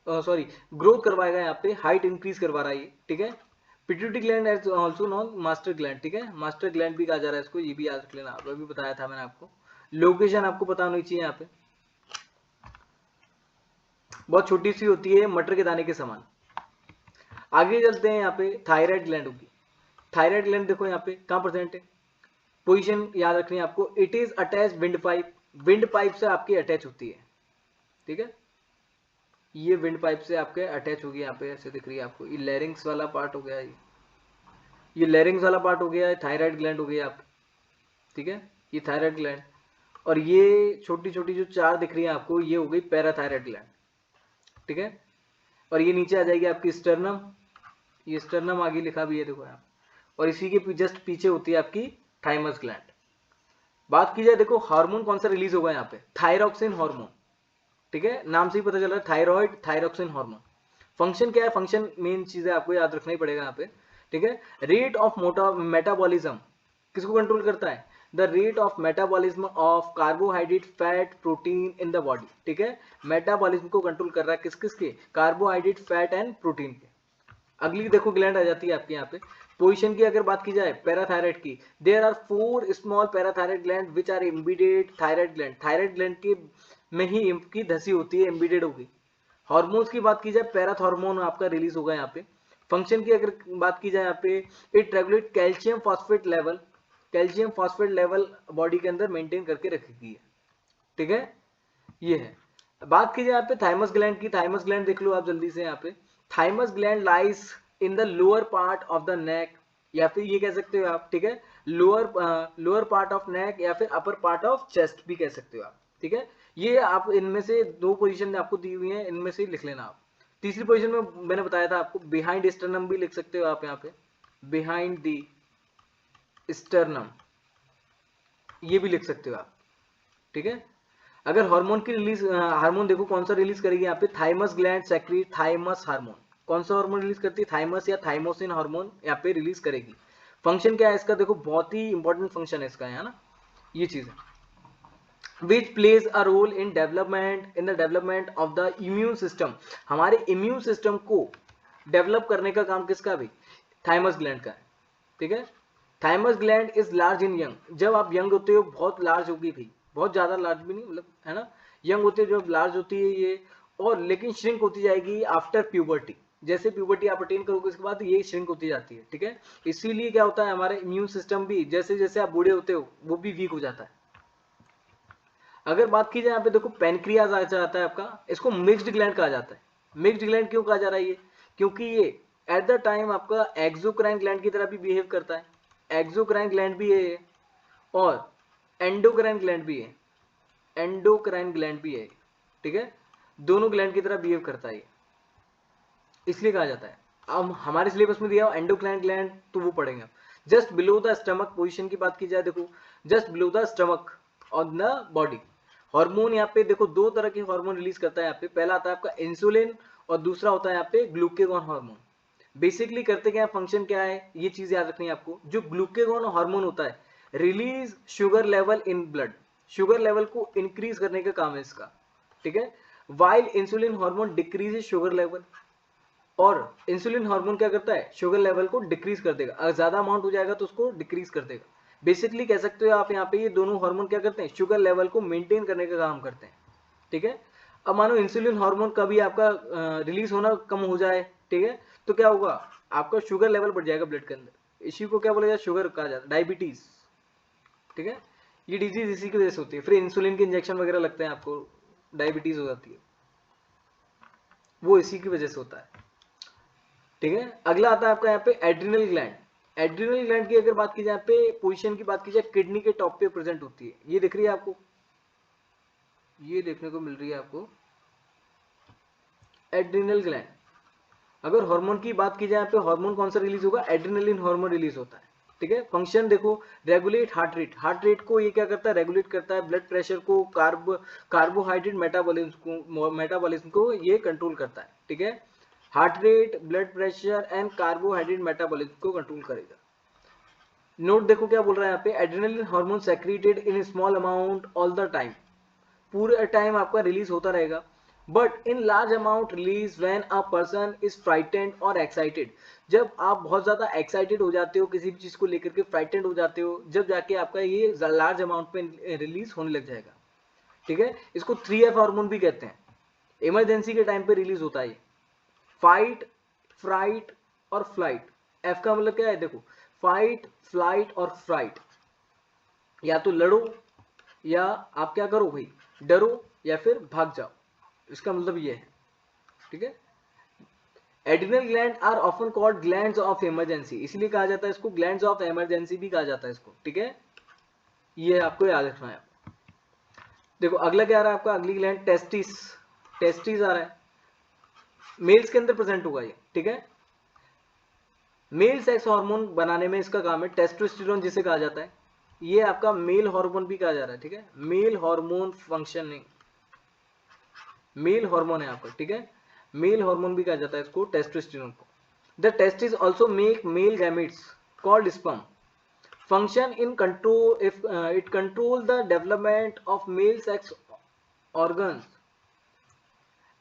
A: सॉरी, ग्रोथ करवाएगा यहाँ पे, हाइट इंक्रीज करवा रहा है ये, ठीक है। Pituitary gland is also known master gland, ठीक है, मास्टर ग्लैंड भी कहा जा रहा है इसको, ये भी याद रख लेना, अभी बताया था मैंने आपको। लोकेशन आपको पता होनी चाहिए यहाँ पे, बहुत छोटी सी होती है, मटर के दाने के समान। आगे चलते हैं, यहाँ पे थायराइड ग्लैंड होगी। थायराइड ग्लैंड देखो यहाँ पे कहाँ प्रेजेंट है, पोजीशन याद रखनी है आपको। It is attach wind pipe, wind pipe से आपकी अटैच होती है, ठीक है। ये विंड पाइप से आपके अटैच होगी, यहाँ पे ऐसे दिख रही है आपको, ये लैरिंग्स वाला पार्ट हो गया, ये लैरिंग्स वाला पार्ट हो गया, थायराइड ग्लैंड हो गया आप, ठीक है, ये थायराइड ग्लैंड। और ये छोटी छोटी जो चार दिख रही है आपको, ये हो गई पैराथायराइड ग्लैंड, ठीक है। और ये नीचे आ जाएगी आपकी स्टर्नम, ये स्टर्नम आगे लिखा भी है देखो यहाँ, और इसी के जस्ट पीछे होती है आपकी थाइमस ग्लैंड। बात की जाए देखो हार्मोन कौन सा रिलीज होगा यहाँ पे, थायरॉक्सिन हार्मोन, ठीक है, नाम से ही पता चल रहा है, थायराइड थायरॉक्सिन हार्मोन। फंक्शन क्या है? फंक्शन मेन चीज है, आपको याद रखना ही पड़ेगा यहाँ पे, ठीक है। रेट ऑफ मोटा मेटाबॉलिज्म, किसको कंट्रोल करता है? The rate of metabolism of carbohydrate, fat, protein in the body, ठीक है। मेटाबॉलिज्म को कंट्रोल कर रहा है किस किस के? कार्बोहाइड्रेट, फैट एंड प्रोटीन के। अगली देखो ग्लैंड आ जाती है आपके यहाँ पे। पोजीशन की अगर बात की जाए पैराथायराइड की, there are 4 small parathyroid gland which are embedded thyroid gland, thyroid gland के में ही इनकी धसी होती है, एम्बेडेड होगी। हार्मोन्स की बात की जाए, पैराथ हार्मोन आपका रिलीज होगा यहाँ पे। फंक्शन की अगर बात की जाए यहाँ पे, it regulate calcium phosphate level, calcium phosphate level body के अंदर मेंटेन करके रखेगी है, ठीक है। ये है। बात की जाए यहाँ पे थाइमस ग्लैंड की, थाइमस ग्लैंड देख लो आप जल्दी से यहाँ पे। Thymus gland lies in the lower part of the neck, या फिर ये कह सकते हो आप, ठीक है, लोअर पार्ट ऑफ नेक या फिर अपर पार्ट ऑफ चेस्ट भी कह सकते हो आप, ठीक है। ये आप इनमें से 2 पोजीशन आपको दी हुई है, इनमें से लिख लेना आप। तीसरी पोजीशन में मैंने बताया था आपको बिहाइंड स्टर्नम भी लिख सकते हो आप यहाँ पे, बिहाइंड दी स्टर्नम, ये भी लिख सकते हो आप, ठीक है। अगर हार्मोन की रिलीज, हार्मोन देखो कौन सा रिलीज करेगी यहाँ पे, thymus gland secrete thymus hormone. कौन सा हार्मोन रिलीज करती है? थाइमस या थाइमोसिन हार्मोन यहाँ पे रिलीज करेगी। फंक्शन क्या है इसका? देखो बहुत ही इंपॉर्टेंट फंक्शन है इसका, है ना, ये चीज है। which plays a role in the development of the immune system, हमारे इम्यून सिस्टम को डेवलप करने का काम किसका? भी थाइमस ग्लैंड का है, ठीक है। Thymus gland is large in young, जब आप यंग होते हो बहुत लार्ज होगी भाई, बहुत ज्यादा लार्ज भी नहीं, मतलब है ना, यंग होते हो जब लार्ज होती है ये, और लेकिन श्रिंक होती जाएगी आफ्टर प्यूबर्टी। जैसे प्यूबर्टी आप अटेन करोगे उसके बाद ये श्रिंक होती जाती है, ठीक है। इसीलिए क्या होता है, हमारा इम्यून सिस्टम भी जैसे जैसे आप बूढ़े होते हो वो भी वीक हो जाता है। अगर बात की जाए यहाँ पे देखो पेनक्रियाज आ जाता है आपका, इसको मिक्स्ड ग्लैंड कहा जाता है। मिक्स्ड ग्लैंड क्यों कहा जा रहा है ये? क्योंकि ये एट द टाइम आपका एक्सोक्राइन ग्लैंड की तरह भी बिहेव करता है। एक्सोक्राइन ग्लैंड भी है ये, और एंडोक्राइन ग्लैंड भी है, एंडोक्राइन ग्लैंड भी है, ठीक है। दोनों ग्लैंड की तरह बिहेव करता है ये, इसलिए कहा जाता है। अब हमारे सिलेबस में दिया एंडोक्राइन ग्लैंड, तो वो पढ़ेंगे। Just below the stomach position की बात की जाए, देखो just below the stomach on the body, hormone यहाँ पे देखो 2 तरह के हार्मोन रिलीज करता है यहाँ पे। पहला आता है आपका इंसुलिन, और दूसरा होता है यहाँ पे ग्लूकेगॉन हार्मोन। बेसिकली करते क्या है, फंक्शन क्या है, ये चीज याद रखनी है आपको। जो ग्लूकेगॉन हार्मोन होता है, release sugar level in blood, sugar level को इंक्रीज करने का काम है इसका, ठीक है। While insulin hormone decrease sugar level, और इंसुलिन हार्मोन क्या करता है, शुगर लेवल को डिक्रीज कर देगा। अगर ज्यादा अमाउंट हो जाएगा तो उसको डिक्रीज कर देगा। बेसिकली कह सकते हो आप यहाँ पे, ये दोनों हार्मोन क्या करते हैं, शुगर लेवल को मेंटेन करने का काम करते हैं, ठीक है। अब मानो इंसुलिन हार्मोन कभी आपका रिलीज होना कम हो जाए, ठीक है, तो क्या होगा, आपका शुगर लेवल बढ़ जाएगा ब्लड के अंदर। इसी को क्या बोला जाए, शुगर कहा जाता है, डायबिटीज, ठीक है। ये डिजीज इसी की वजह से होती है। फिर इंसुलिन के इंजेक्शन वगैरह लगते हैं आपको, डायबिटीज हो जाती है, वो इसी की वजह से होता है, ठीक है। अगला आता है आपका यहाँ पे एड्रिनल ग्लैंड। एड्रिनल ग्लैंड की अगर बात की जाए पे, पोजीशन की बात की जाए, किडनी के टॉप पे प्रेजेंट होती है। ये दिख रही है आपको, ये देखने को मिल रही है आपको एड्रिनल ग्लैंड। अगर हार्मोन की बात की जाए पे, हार्मोन कौन सा रिलीज होगा, एड्रिनलिन हार्मोन रिलीज होता है, ठीक है। फंक्शन देखो, regulate heart rate, heart rate को ये क्या करता है, रेगुलेट करता है। ब्लड प्रेशर को, कार्बोहाइड्रेट मेटाबॉलिज्म को ये कंट्रोल करता है, ठीक है। Heart rate, blood pressure and carbohydrate metabolism को कंट्रोल करेगा। नोट देखो क्या बोल रहा है यहाँ पे, adrenaline hormone secreted in small amount all the time, पूरे टाइम आपका रिलीज होता रहेगा, but in large amount release when a person is frightened और एक्साइटेड। जब आप बहुत ज्यादा एक्साइटेड हो जाते हो किसी भी चीज को लेकर के, फ्राइटेंड हो जाते हो, जब जाके आपका ये लार्ज अमाउंट पे रिलीज होने लग जाएगा, ठीक है। इसको 3F हार्मोन भी कहते हैं। इमरजेंसी के टाइम पे रिलीज होता है, फाइट, फ्राइट और फ्लाइट। एफ का मतलब क्या है, देखो फाइट, फ्लाइट और फ्राइट, या तो लड़ो या आप क्या करो भाई, डरो या फिर भाग जाओ, इसका मतलब ये है, ठीक है। Adrenal gland are often called glands of emergency, इसलिए कहा जाता है इसको ग्लैंड्स ऑफ इमरजेंसी भी कहा जाता है इसको, ठीक है। ये आपको याद रखना है। देखो अगला क्या आ रहा है आपका, अगली ग्लैंड टेस्टिस, टेस्टिस आ रहा है, मेल्स के अंदर प्रेजेंट होगा ये, ठीक है। मेल सेक्स हार्मोन बनाने में इसका काम है, टेस्टोस्टेरोन जिसे कहा जाता है, ये आपका मेल हार्मोन भी कहा जा रहा है, ठीक है। Male hormone functioning, male hormone है आपका, ठीक है। मेल हार्मोन भी कहा जाता है इसको, टेस्टोस्टेरोन को। The testis also make male gametes called sperm, function in control if it control the development of male sex organs,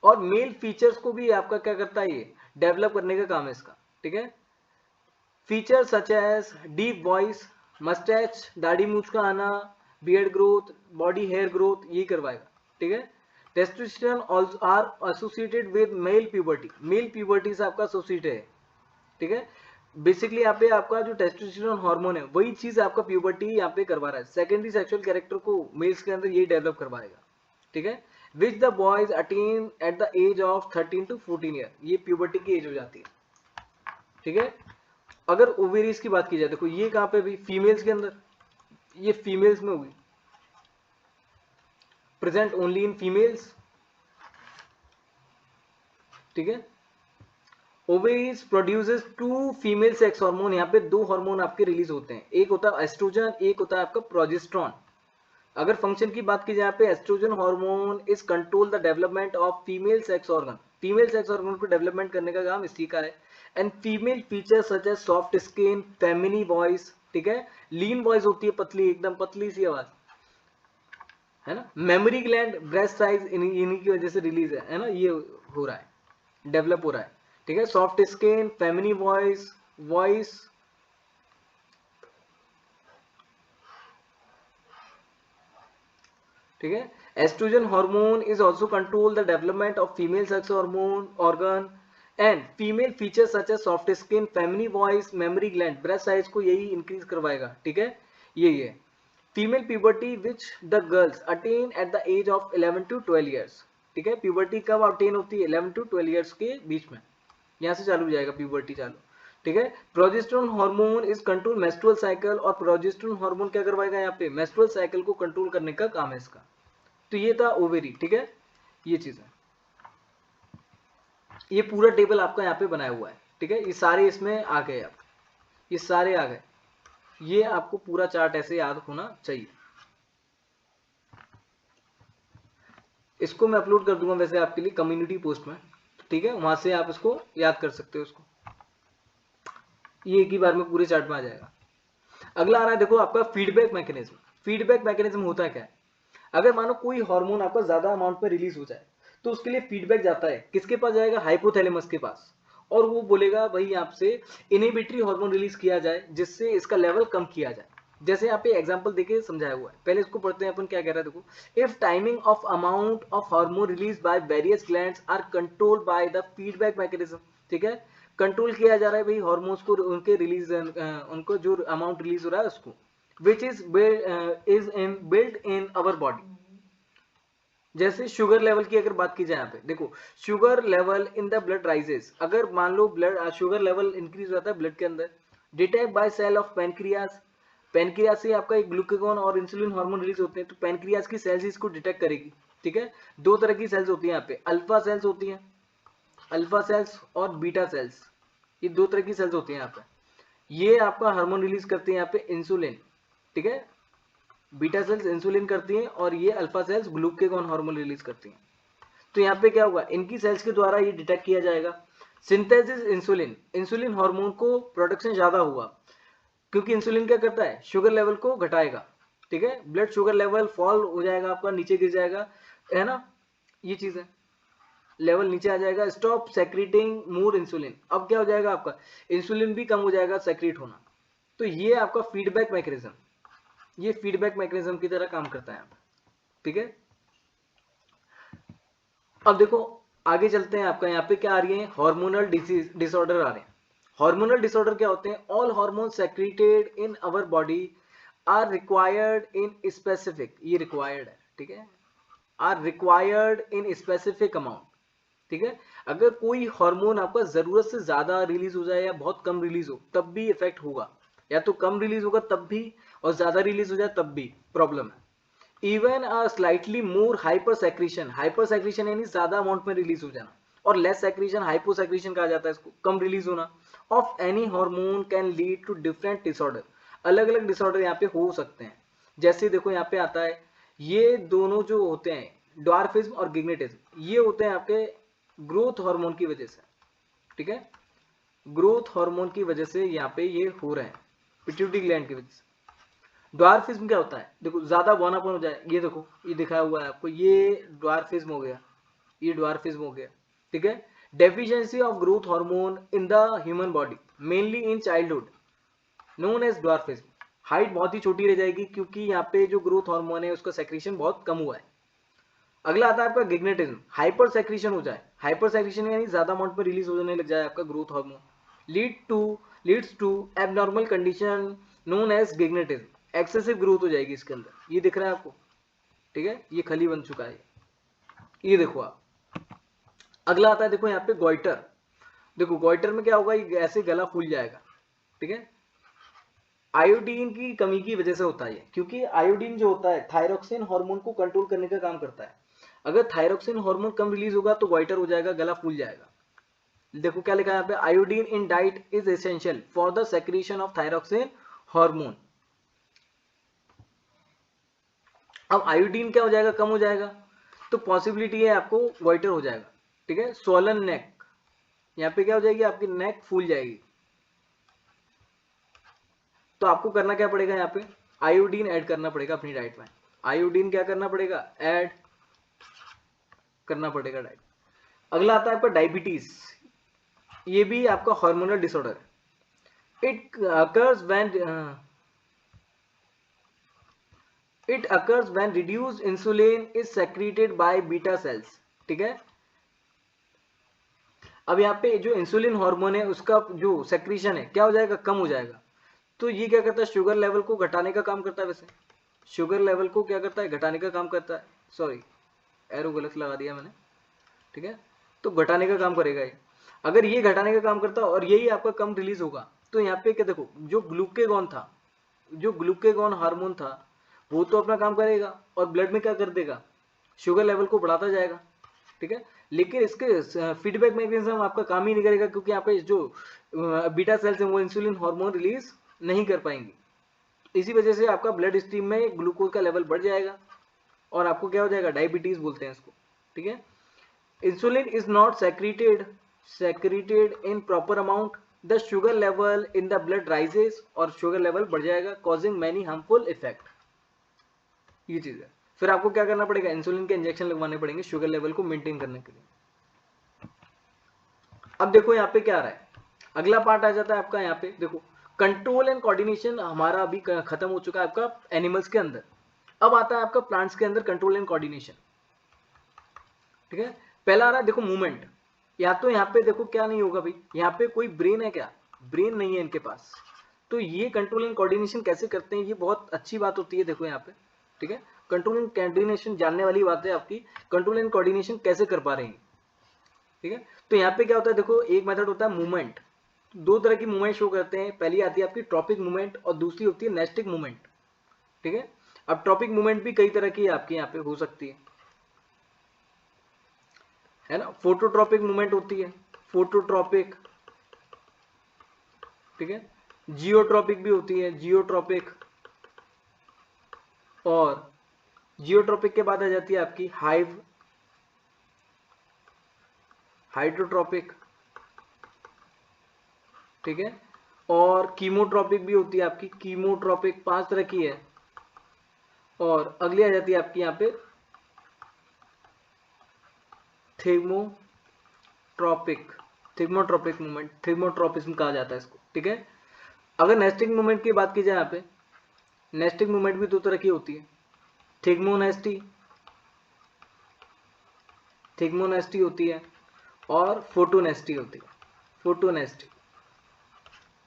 A: और मेल फीचर्स को भी आपका क्या करता है, ये डेवलप करने का काम है इसका, ठीक है। Feature such as deep voice, moustache, दाढ़ी मूछ का आना, beard growth, body hair growth, ये करवाएगा, ठीक है। Testosterone also are associated with male puberty, male puberty से आपका एसोसिएट है, ठीक है। बेसिकली यहाँ पे आपका जो टेस्टोस्टेरोन हार्मोन है वही चीज आपका प्यूबर्टी यहाँ पे करवा रहा है, सेकेंडरी सेक्सुअल कैरेक्टर को मेल्स के अंदर ये डेवलप करवाएगा, ठीक है। Which the boys attain at the age of 13 to 14 year, ये प्यूबर्टी की एज हो जाती है, ठीक है। अगर ओवेरीज की बात की जाए, देखो ये कहां पे भी फीमेल्स के अंदर, ये फीमेल्स में होगी, प्रेजेंट ओनली इन फीमेल्स, ठीक है। Ovaries produces two female sex hormone, यहाँ पे दो हार्मोन आपके रिलीज होते हैं, एक होता है एस्ट्रोजन, एक होता है आपका प्रोजेस्टेरॉन। अगर फंक्शन की बात की जाए पे, estrogen hormone is control the development of female sex organ, female sex organ को डेवलपमेंट करने का काम इसी का है। And female features such as soft skin, feminine voice, ठीक है, लीन वॉइस होती है, पतली, एकदम पतली सी आवाज, है ना। मेमोरी ग्लैंड, ब्रेस्ट साइज, इन्हीं की वजह से रिलीज है ना, ये हो रहा है, डेवलप हो रहा है, ठीक है। Soft skin, feminine voice, voice, ठीक है। Estrogen hormone is also control the development of female sex hormone organ and female features such as soft skin, feminine voice, mammary gland, breast size को यही increase करवाएगा, ठीक है। ये female puberty which the girls attain at the age of 11 to 12 years, ठीक है। Puberty कब attain होती है, 11 to 12 ईयर्स के बीच में, यहाँ से चालू हो जाएगा प्यूबर्टी चालू, ठीक है। Progesterone hormone is control menstrual cycle, और प्रोजेस्टेरोन हार्मोन क्या करवाएगा यहाँ पे, मेंस्ट्रुअल साइकिल को कंट्रोल करने का काम है इसका। तो ये था ओवेरी, ठीक है, ये चीज है, ये पूरा टेबल आपका यहाँ पे बनाया हुआ है, ठीक है। ये सारे इसमें आ गए, आप ये सारे आ गए, ये आपको पूरा चार्ट ऐसे याद होना चाहिए। इसको मैं अपलोड कर दूंगा वैसे आपके लिए कम्युनिटी पोस्ट में, ठीक है, वहां से आप इसको याद कर सकते हो इसको, ये एक ही बार में पूरे चार्ट में आ जाएगा। अगला आ रहा है, देखो आपका फीडबैक मैकेनिज्म। फीडबैक मैकेनिज्म होता है क्या है, अगर मानो कोई हार्मोन आपका ज्यादा अमाउंट में रिलीज हो जाए तो उसके लिए फीडबैक जाता है, किसके पास जाएगा, हाइपोथैलेमस के पास, और वो बोलेगा भाई आपसे इनहिबिटरी हार्मोन रिलीज किया जाए जिससे इसका लेवल कम किया जाए। जैसे यहाँ पे एग्जांपल देके समझाया हुआ है, पहले इसको पढ़ते हैं अपन, क्या कह रहा है देखो, if timing of amount of hormone release by various glands are controlled by the feedback mechanism, ठीक है, कंट्रोल किया जा रहा है भाई हार्मोन्स को, उनके रिलीज, उनको जो अमाउंट रिलीज हो रहा है उसको, which is built in our body। जैसे शुगर लेवल की अगर बात की जाए यहाँ पे, देखो sugar level in the blood rises, अगर मान लो ब्लड शुगर लेवल इंक्रीज होता है ब्लड के अंदर, detect by cell of pancreas, pancreas से आपका एक ग्लूकागोन और इंसुलिन हार्मोन रिलीज होते हैं, तो पेनक्रियास की सेल्स इसको डिटेक्ट करेगी, ठीक है। दो तरह की सेल्स होती है यहाँ पे, अल्फा सेल्स होती हैं, अल्फा सेल्स और बीटा सेल्स, ये दो तरह की सेल्स होती हैं यहाँ पे, ये आपका हार्मोन रिलीज करते हैं यहाँ पे इंसुलिन, ठीक है। बीटा सेल्स इंसुलिन करती हैं और ये alpha cells glucagon hormone release करती हैं। तो यहाँ पे क्या होगा, इनकी सेल्स के द्वारा ये डिटेक्ट किया जाएगा। सिंथेसिस इंसुलिन, इंसुलिन हार्मोन को प्रोडक्शन ज्यादा हुआ, क्योंकि इंसुलिन क्या करता है, शुगर लेवल को घटाएगा, ठीक है, ब्लड शुगर लेवल फॉल हो जाएगा आपका, नीचे गिर जाएगा, है ना, ये चीज है, लेवल नीचे आ जाएगा, स्टॉप सेक्रेटिंग मोर इंसुलिन, अब क्या हो जाएगा आपका, इंसुलिन भी कम हो जाएगा सेक्रेट होना। तो ये आपका फीडबैक मैकेनिज्म, ये फीडबैक मैकेनिज्म की तरह काम करता है, ठीक है। अब देखो आगे चलते हैं, आपका यहाँ पे क्या आ रही है, हार्मोनल डिसऑर्डर आ रहे हैं। हार्मोनल डिसऑर्डर क्या होते हैं, all hormone secreted in our body are required in specific, ये रिक्वायर्ड है, ठीक है, are required in specific amount, ठीक है। अगर कोई हार्मोन आपका जरूरत से ज्यादा रिलीज हो जाए या बहुत कम रिलीज हो तब भी इफेक्ट होगा, या तो कम रिलीज होगा तब भी, और ज्यादा रिलीज हो जाए तब भी प्रॉब्लम है। Even slightly more hyper secretion, hyper secretion यानी ज्यादा अमाउंट में रिलीज हो जाना, और लेस सेक्रेशन हाइपो सेक्रेशन कहा जाता है इसको, कम रिलीज होना of any hormone can lead to different disorder, अलग अलग डिसऑर्डर यहाँ पे हो सकते हैं। जैसे देखो यहाँ पे आता है, ये दोनों जो होते हैं ड्वार्फिज्म और गिग्नेटिज्म, ये होते हैं आपके ग्रोथ हार्मोन की वजह से, ठीक है, ग्रोथ हार्मोन की वजह से यहाँ पे ये हो रहे हैं, पिट्यूटरी ग्लैंड की वजह से, ड्वार्फिज्म क्या होता है, देखो ज्यादा बौनापन हो जाए, ये देखो ये दिखाया हुआ है आपको, ये ड्वार्फिज्म हो गया, ये ड्वार्फिज्म हो गया, ठीक है। Deficiency of growth hormone in the human body mainly in childhood known as dwarfism. Height बहुत ही छोटी रह जाएगी क्योंकि यहाँ पे जो ग्रोथ हार्मोन है उसका सेक्रेशन बहुत कम हुआ है। अगला आता है आपका गिग्नेटिज्म, हाइपर सेक्रेशन हो जाए, हाइपर सेक्रेशन यानी ज्यादा अमाउंट में रिलीज होने लग जाए आपका growth hormone, leads to abnormal condition known as gigantism, excessive growth हो जाएगी इसके अंदर, ये दिख रहा है आपको, ठीक है, ये खली बन चुका है, ये देखो आप। अगला आता है देखो यहाँ पे गोइटर, देखो गोइटर में क्या होगा, ये ऐसे गला फूल जाएगा, ठीक है, आयोडीन की कमी की वजह से होता है ये, क्योंकि आयोडीन जो होता है थायरोक्सिन हार्मोन को कंट्रोल करने का काम करता है, अगर थायरोक्सिन हार्मोन कम रिलीज होगा तो गोइटर हो जाएगा, गला फूल जाएगा। देखो क्या लिखा है यहाँ पे, iodine in diet is essential for the secretion of thyroxine hormone. अब आयोडीन क्या हो जाएगा, कम हो जाएगा, तो पॉसिबिलिटी है आपको गोइटर हो जाएगा, ठीक है। स्वॉलन नेक, यहाँ पे क्या हो जाएगी, आपकी नेक फूल जाएगी, तो आपको करना क्या पड़ेगा, यहाँ पे आयोडीन ऐड करना पड़ेगा अपनी डाइट में, आयोडीन क्या करना पड़ेगा, ऐड करना पड़ेगा डाइट। अगला आता है आपका डायबिटीज, ये भी आपका हार्मोनल डिसऑर्डर है। It occurs when reduced insulin is secreted by beta cells, ठीक है। अब यहाँ पे जो इंसुलिन हार्मोन है उसका जो सेक्रीशन है क्या हो जाएगा, कम हो जाएगा, तो ये क्या करता है, शुगर लेवल को घटाने का काम करता है, वैसे शुगर लेवल को क्या करता है, घटाने का काम करता है, सॉरी एरो गलत लगा दिया मैंने, ठीक है, तो घटाने का काम करेगा ये। अगर ये घटाने का काम करता है और यही आपका कम रिलीज होगा, तो यहाँ पे क्या देखो, जो ग्लूकेगॉन था, जो ग्लूकेगॉन हार्मोन था वो तो अपना काम करेगा और ब्लड में क्या कर देगा, शुगर लेवल को बढ़ाता जाएगा, ठीक है। लेकिन इसके फीडबैक मैकेनिज्म आपका काम ही नहीं करेगा, क्योंकि यहाँ पे जो बीटा सेल्स हैं वो इंसुलिन हार्मोन रिलीज नहीं कर पाएंगी, इसी वजह से आपका ब्लड स्ट्रीम में ग्लूकोज का लेवल बढ़ जाएगा और आपको क्या हो जाएगा, डायबिटीज बोलते हैं इसको, ठीक है। Insulin is not secreted in proper amount, the sugar level in the blood rises, और शुगर लेवल बढ़ जाएगा, कॉजिंग मैनी हार्मफुल इफेक्ट, ये चीज है। फिर आपको क्या करना पड़ेगा, इंसुलिन के इंजेक्शन लगवाने पड़ेंगे शुगर लेवल को मेंटेन करने के लिए। अब देखो यहाँ पे क्या आ रहा है, अगला पार्ट आ जाता है आपका, यहाँ पे देखो कंट्रोल एंड कोऑर्डिनेशन हमारा अभी खत्म हो चुका है आपका एनिमल्स के अंदर, अब आता है आपका प्लांट्स के अंदर कंट्रोल एंड कोऑर्डिनेशन, ठीक है। पहला आ रहा है देखो मूवमेंट, या तो यहाँ पे देखो क्या नहीं होगा भाई, यहाँ पे कोई ब्रेन है क्या, ब्रेन नहीं है इनके पास, तो ये कंट्रोल एंड कोऑर्डिनेशन कैसे करते हैं, ये बहुत अच्छी बात होती है, देखो यहाँ पे, ठीक है। कंट्रोल एंड कोऑर्डिनेशन जानने वाली बात है आपकी, कंट्रोल एंड कोऑर्डिनेशन कैसे कर पा रहे हैं, ठीक है। तो यहाँ पे क्या होता है, देखो एक मेथड होता है मूवमेंट, दो तरह की मूवमेंट शो करते हैं, पहली आती है आपकी ट्रॉपिक मूवमेंट और दूसरी होती है नेस्टिक मूवमेंट, ठीक है। अब ट्रॉपिक मूवमेंट भी कई तरह की आपके यहाँ पे हो सकती है ना, फोटोट्रॉपिक मूवमेंट होती है, फोटोट्रॉपिक, ठीक है, जियोट्रॉपिक भी होती है, जियोट्रॉपिक, और जियोट्रॉपिक के बाद आ जाती है आपकी हाइड्रोट्रॉपिक, ठीक है, और कीमोट्रॉपिक भी होती है आपकी, कीमोट्रॉपिक 5 तरह की है, और अगली आ जाती है आपकी यहाँ पे थिग्मोट्रॉपिक मूवमेंट, थिग्मोट्रॉपिज्म कहा जाता है इसको, ठीक है। अगर नेस्टिक मूवमेंट की बात की जाए, यहाँ पे नेस्टिक मूवमेंट भी 2 तरह की होती है, थिग्मोनेस्टी होती है और फोटोनेस्टी होती है, फोटोनेस्टी,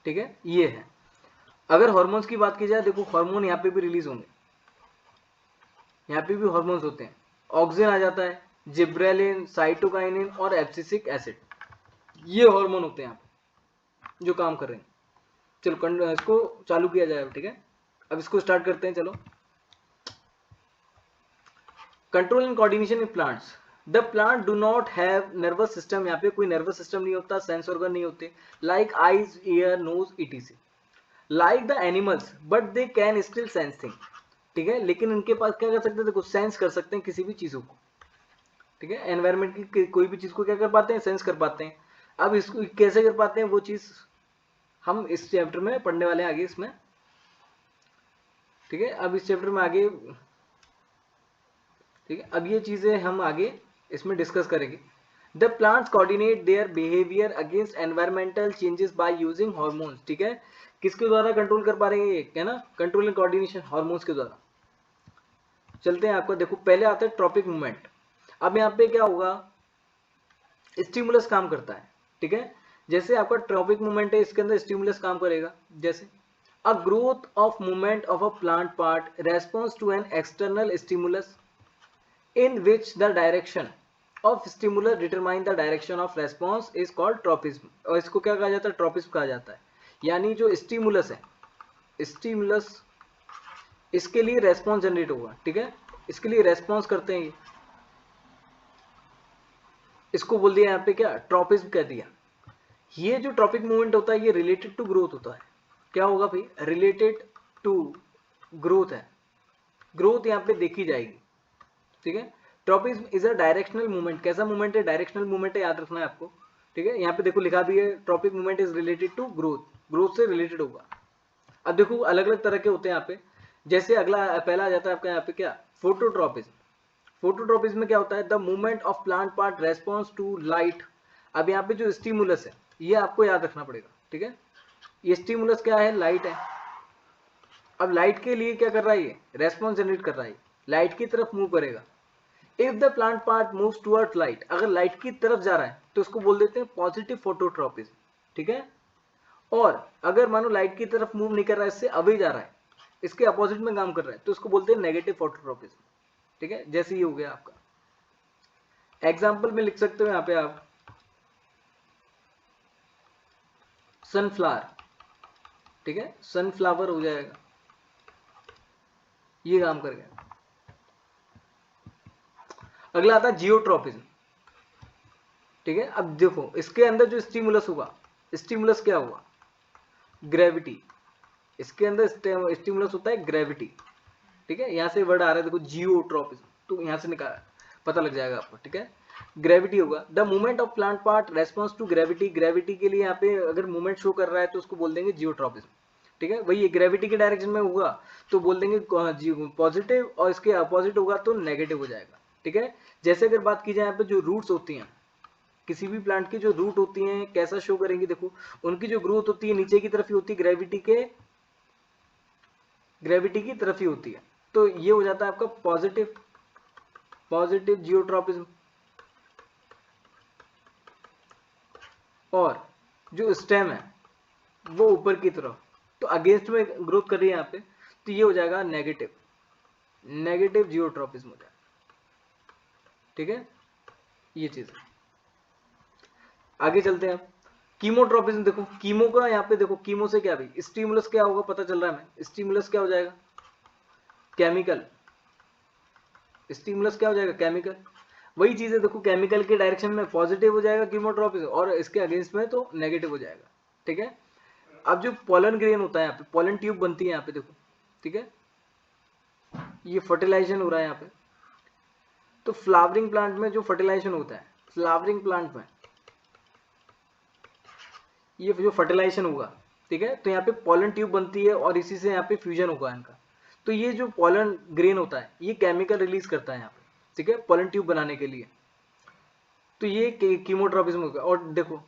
A: ठीक है, ये है। अगर हार्मोन्स की बात की जाए, देखो हार्मोन यहाँ पे भी रिलीज होंगे, यहाँ पे भी हार्मोन्स होते हैं, ऑक्सिन आ जाता है, जिब्रेलिन, साइटोकाइनिन और एब्सिसिक एसिड, ये हार्मोन होते हैं यहाँ पे जो काम कर रहे हैं। चलो इसको चालू किया जाए, ठीक है, अब इसको स्टार्ट करते हैं, चलो। Control and coordination in plants, the plant do not have nervous system, यहाँ पे कोई नर्वस सिस्टम नहीं होता, सेंस ऑर्गन नहीं होते, like eyes, ear, nose, ETC, like the animals, but they can still sense thing, ठीक है, लेकिन इनके पास क्या कर सकते हैं, देखो सेंस कर सकते हैं किसी भी चीजों को, ठीक है, एनवायरमेंट की कोई भी चीज को क्या कर पाते हैं, सेंस कर पाते हैं। अब इसको कैसे कर पाते हैं, वो चीज हम इस चैप्टर में पढ़ने वाले हैं आगे इसमें। ठीक है, अब इस चैप्टर में आगे, ठीक है, अब ये चीजें हम आगे इसमें डिस्कस करेंगे। The plants coordinate their behaviour against environmental changes by using hormones. ठीक है, किसके द्वारा कंट्रोल कर पा रहे हैं ये, है ना, कंट्रोल एंड कोऑर्डिनेशन हार्मोन्स के द्वारा। चलते हैं आपको, देखो पहले आता है ट्रॉपिक मूवमेंट। अब यहाँ पे क्या होगा, स्टिमुलस काम करता है। ठीक है, जैसे आपका ट्रॉपिक मूवमेंट है, इसके अंदर स्टिमुलस काम करेगा। जैसे a growth of movement of a plant part response to an external stimulus in which the direction of stimulus determine the direction of response is called tropism। और इसको क्या कहा जाता है, ट्रोपिज्म कहा जाता है। यानी जो स्टिमुलस है, स्टिमुलस इसके लिए रेस्पॉन्स जनरेट होगा। ठीक है, इसके लिए रेस्पॉन्स करते हैं, इसको बोल दिया यहाँ पे क्या, ट्रोपिज्म कह दिया। ये जो ट्रॉपिक मूवमेंट होता है ये रिलेटेड टू ग्रोथ होता है। क्या होगा भाई, रिलेटेड टू ग्रोथ है, ग्रोथ यहाँ पे देखी जाएगी। ठीक है, tropism is a directional movement. कैसा मूवमेंट है, डायरेक्शनल मूवमेंट है, याद रखना है आपको। ठीक है, यहाँ पे देखो लिखा भी है, tropic movement is related to growth, growth से रिलेटेड होगा। अब देखो अलग अलग तरह के होते हैं यहाँ पे। जैसे अगला पहला आ जाता है आपका यहाँ पे क्या, फोटोट्रॉपिज्म। फोटोट्रॉपिज्म में क्या होता है, the movement of plant part response to light. अब यहाँ पे जो स्टिमुलस है ये आपको याद रखना पड़ेगा। ठीक है, ये स्टिमुलस क्या है, लाइट है। अब लाइट के लिए क्या कर रहा है, ये रेस्पॉन्स जनरेट कर रहा है, लाइट की तरफ मूव करेगा। If the plant part moves toward light, अगर लाइट की तरफ जा रहा है तो उसको बोल देते हैं पॉजिटिव फोटोट्रॉपिज्म। ठीक है, और अगर मानो लाइट की तरफ मूव नहीं कर रहा है, इससे अवे जा रहा है, इसके अपोजिट में काम कर रहा है, तो उसको बोलते हैं नेगेटिव फोटोट्रॉपिज्म। ठीक है, जैसे ये हो गया आपका। एग्जाम्पल में लिख सकते हो यहाँ पे आप, सनफ्लावर। ठीक है, सनफ्लावर हो जाएगा, ये काम कर गया। अगला आता है जियोट्रॉपिज्म। ठीक है, अब देखो इसके अंदर जो स्टिमुलस होगा, स्टिमुलस क्या होगा, ग्रेविटी। इसके अंदर स्टिमुलस होता है ग्रेविटी। ठीक है, यहां से वर्ड आ रहा है देखो जियोट्रॉपिज्म, तो यहां से निकाल पता लग जाएगा आपको। ठीक है, ग्रेविटी होगा, the movement of plant part response to gravity. Gravity के लिए यहाँ पे अगर मूवमेंट शो कर रहा है तो उसको बोल देंगे जियोट्रॉपिज्म। ठीक है, वही ग्रेविटी के डायरेक्शन में होगा तो बोल देंगे पॉजिटिव, और इसके अपोजिट होगा तो नेगेटिव हो जाएगा। ठीक है, जैसे अगर बात की जाए यहाँ पे जो रूट्स होती हैं, किसी भी प्लांट की जो रूट होती हैं कैसा शो करेंगी, देखो उनकी जो ग्रोथ होती है नीचे की तरफ ही होती है, ग्रेविटी की तरफ ही होती है। तो ये हो जाता है आपका पॉजिटिव, पॉजिटिव जियोट्रॉपिज्म। और जो स्टेम है वो ऊपर की तरफ, तो अगेंस्ट में ग्रोथ कर रही है यहाँ पे, तो ये हो जाएगा नेगेटिव, नेगेटिव जियोट्रॉपिज्म हो जाएगा। ठीक है, ये चीज आगे चलते हैं। कीमोट्रॉपिज्म, देखो कीमो का यहाँ पे देखो, कीमो से क्या भाई, स्टिमुलस क्या होगा पता चल रहा है हमें, स्टिमुलस क्या हो जाएगा, केमिकल। स्टिमुलस क्या हो जाएगा, केमिकल। वही चीज है, देखो केमिकल के डायरेक्शन में पॉजिटिव हो जाएगा कीमोट्रॉपिज्म, और इसके अगेंस्ट में तो नेगेटिव हो जाएगा। ठीक है, अब जो पोलन ग्रेन होता है यहाँ पे, पोलन ट्यूब बनती है यहाँ पे देखो। ठीक है, ये फर्टिलाइजेशन हो रहा है यहाँ पे। तो फ्लावरिंग प्लांट में जो फर्टिलाइजेशन होता है, फ्लावरिंग प्लांट में ये जो फर्टिलाइजेशन होगा, ठीक है, तो यहाँ पे पोलन ट्यूब बनती है और इसी से यहाँ पे फ्यूजन होगा इनका। तो ये जो पोलन ग्रेन होता है ये केमिकल रिलीज करता है यहाँ पे। ठीक है, पोलन ट्यूब बनाने के लिए। तो ये कीमोट्रॉपिज्म होगा। और देखो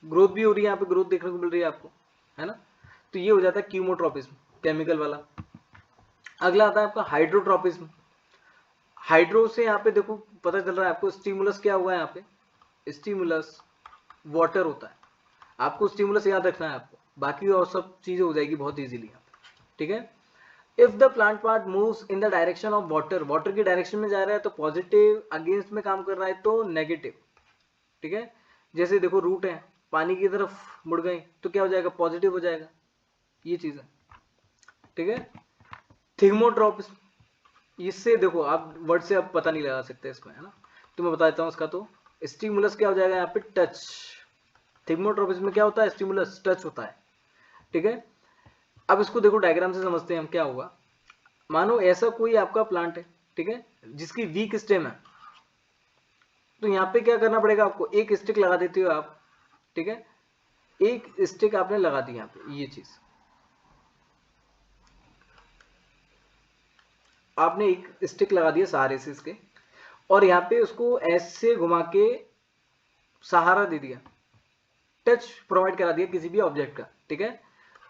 A: ग्रोथ भी हो रही है यहाँ पे, ग्रोथ देखने को मिल रही है आपको, है ना। तो ये हो जाता है कीमोट्रॉपिज्म, केमिकल वाला। अगला आता है आपका हाइड्रोट्रॉपिज्म। हाइड्रो से यहाँ पे देखो पता चल रहा है आपको, स्टिमुलस क्या हुआ है यहाँ पे, स्टिमुलस वाटर होता है। आपको स्टिमुलस याद रखना है आपको, बाकी और सब चीजें हो जाएगी बहुत इजीली यहाँ पे। ठीक है, if the plant part moves in the direction of water, water की डायरेक्शन में जा रहा है तो पॉजिटिव, अगेंस्ट में काम कर रहा है तो नेगेटिव। ठीक है, जैसे देखो रूट है, पानी की तरफ मुड़ गई तो क्या हो जाएगा, पॉजिटिव हो जाएगा, ये चीज है। ठीक है, थिग्मोट्रोपिज्म, इससे देखो आप वर्ड से अब पता नहीं लगा सकते इसमें, है ना, तो मैं बता देता हूँ इसका। तो स्टिमुलस क्या हो जाएगा यहाँ पे, टच। थिग्मोट्रोपिज्म में क्या होता है, स्टिमुलस टच होता है। ठीक है, अब इसको देखो डायग्राम से समझते हैं हम क्या होगा। मानो ऐसा कोई आपका प्लांट है, ठीक है, जिसकी वीक स्टेम है, तो यहाँ पे क्या करना पड़ेगा आपको, एक स्टिक लगा देते हो आप। ठीक है, एक स्टिक आपने लगा दी यहाँ पे, ये चीज आपने एक स्टिक लगा दिया सहारे से इसके, और यहाँ पे उसको ऐसे घुमा के सहारा दे दिया, टच प्रोवाइड करा दिया किसी भी ऑब्जेक्ट का, ठीक है।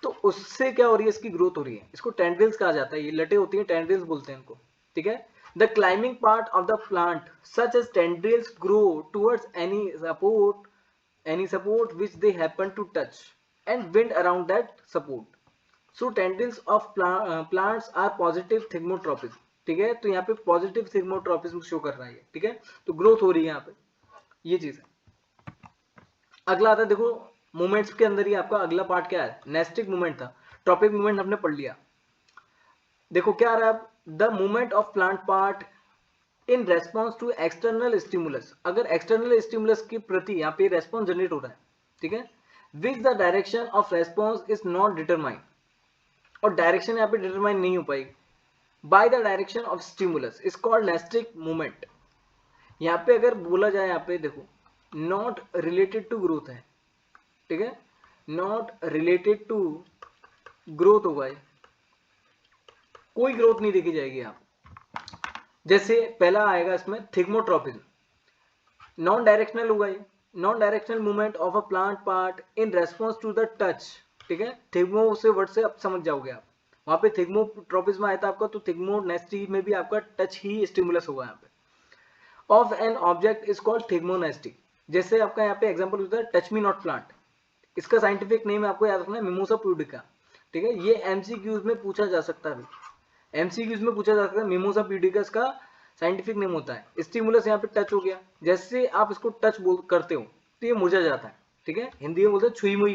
A: तो उससे क्या हो रही है, इसकी ग्रोथ हो रही है। इसको टेंड्रिल्स कहा जाता है, ये लटे होती है, टेंड्रिल्स बोलते हैं इनको, ठीक है। The climbing part of the plant such as tendrils grow towards any support which they happen to touch and wind around that support. So tendrils of plants are positive thigmotropism, ठीक है। तो यहाँ पे पॉजिटिव थिग्मोट्रोपिज्म शो कर रहा है, ठीक है। तो ग्रोथ हो रही है यहाँ पे, ये चीज है। अगला आता है, देखो मूवमेंट्स के अंदर ही आपका अगला पार्ट क्या है, नेस्टिक मूवमेंट था, ट्रॉपिक मूवमेंट हमने पढ़ लिया। देखो क्या आ रहा है, the movement of plant part in response to external stimulus. अगर एक्सटर्नल स्टिमुलस की प्रति यहाँ पे रेस्पॉन्स जनरेट हो रहा है, ठीक है, which the direction of response is not determine, और डायरेक्शन यहाँ पे डिटरमाइन नहीं हो पाएगी by the direction of stimulus, is called nastic movement. यहाँ पे अगर बोला जाए, यहाँ पे देखो नॉट रिलेटेड टू ग्रोथ है, ठीक है, नॉट रिलेटेड टू ग्रोथ होगा, कोई ग्रोथ नहीं देखी जाएगी यहाँ। जैसे पहला आएगा इसमें थिग्मोट्रोपिज्म, नॉन डायरेक्शनल होगा ये, non directional movement of a plant part in response to the touch, ठीक है। थिग्मो से वर्ड से अब समझ जाओगे आप, वहां पे थिग्मोट्रोपिज्म आया था आपका, तो थिग्मोनेस्टी में भी आपका टच ही स्टिमुलस होगा यहाँ पे। Of an object is called thigmonasty. जैसे आपका यहाँ पे एग्जांपल होता है टच मी नॉट प्लांट, इसका साइंटिफिक नेम आपको याद रखना है मिमोसा प्यूडिका, ठीक है। ये एमसीक्यूज में पूछा जा सकता है, एमसीक्यूज में पूछा जा सकता है, मिमोसा प्यूडिका इसका साइंटिफिक नेम होता है। स्टिमुलस यहाँ पे टच हो गया, जैसे आप इसको टच करते हो तो ये मुरझा जाता है, ठीक है। हिंदी में बोलते हैं छुई मुई,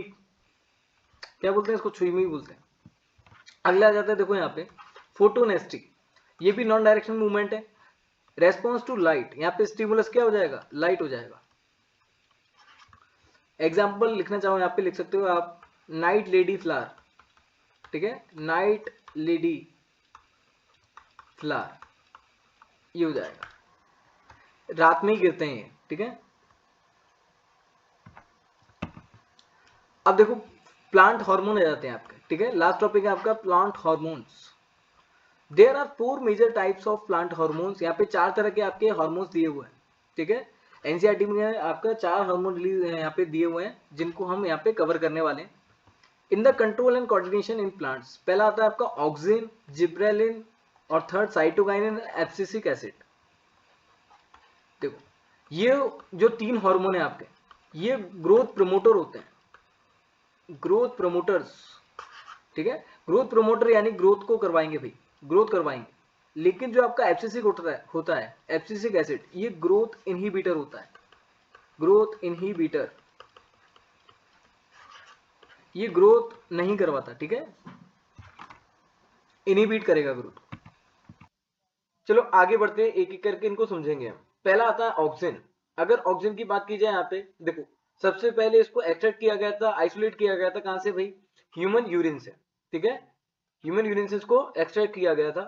A: क्या बोलते हैं इसको, छुई मुई बोलते हैं। अगला आ जाता है, देखो यहाँ पे फोटोनेस्टी, ये भी नॉन डायरेक्शनल मूवमेंट है। रेस्पॉन्स टू लाइट, यहाँ पे स्टिमुलस क्या हो जाएगा, लाइट हो जाएगा। एग्जाम्पल लिखना चाहो यहाँ पे लिख सकते हो आप, नाइट लेडी फ्लावर, ठीक है, नाइट लेडी फ्लावर, ये हो जाएगा, रात में ही गिरते हैं ये, ठीक है। अब देखो प्लांट हार्मोन आ जाते हैं आपके, ठीक है। लास्ट टॉपिक है आपका plant hormones. There are 4 major types of plant hormones, यहाँ पे 4 तरह के आपके हार्मोन्स दिए हुए हैं, ठीक है। एनसीईआरटी में आपका 4 हार्मोन रिलीज यहाँ पे दिए हुए हैं, जिनको हम यहाँ पे कवर करने वाले हैं। In the control and coordination in plants, पहला आता है आपका ऑक्सिन, जिब्रेलिन, और थर्ड साइटोकाइनिन, एब्सिसिक एसिड। देखो ये जो 3 हार्मोन है आपके, ये ग्रोथ प्रमोटर होते हैं, ग्रोथ प्रमोटर्स, ठीक है। ग्रोथ प्रमोटर यानी ग्रोथ को करवाएंगे भाई, ग्रोथ करवाएंगे। लेकिन जो आपका एब्सिसिक होता है एब्सिसिक एसिड, ये ग्रोथ इनहिबिटर होता है, ग्रोथ इनहिबिटर, ये ग्रोथ नहीं करवाता, ठीक है, इनहिबिट करेगा ग्रोथ। चलो आगे बढ़ते हैं, एक एक करके इनको समझेंगे हम। पहला आता है ऑक्सिन। अगर ऑक्सिन की बात की जाए, यहाँ पे देखो सबसे पहले इसको एक्सट्रैक्ट किया गया था, आइसोलेट किया गया था, कहां से भाई, ह्यूमन यूरिन से, ठीक है। ह्यूमन यूरिन से इसको एक्सट्रैक्ट किया गया था।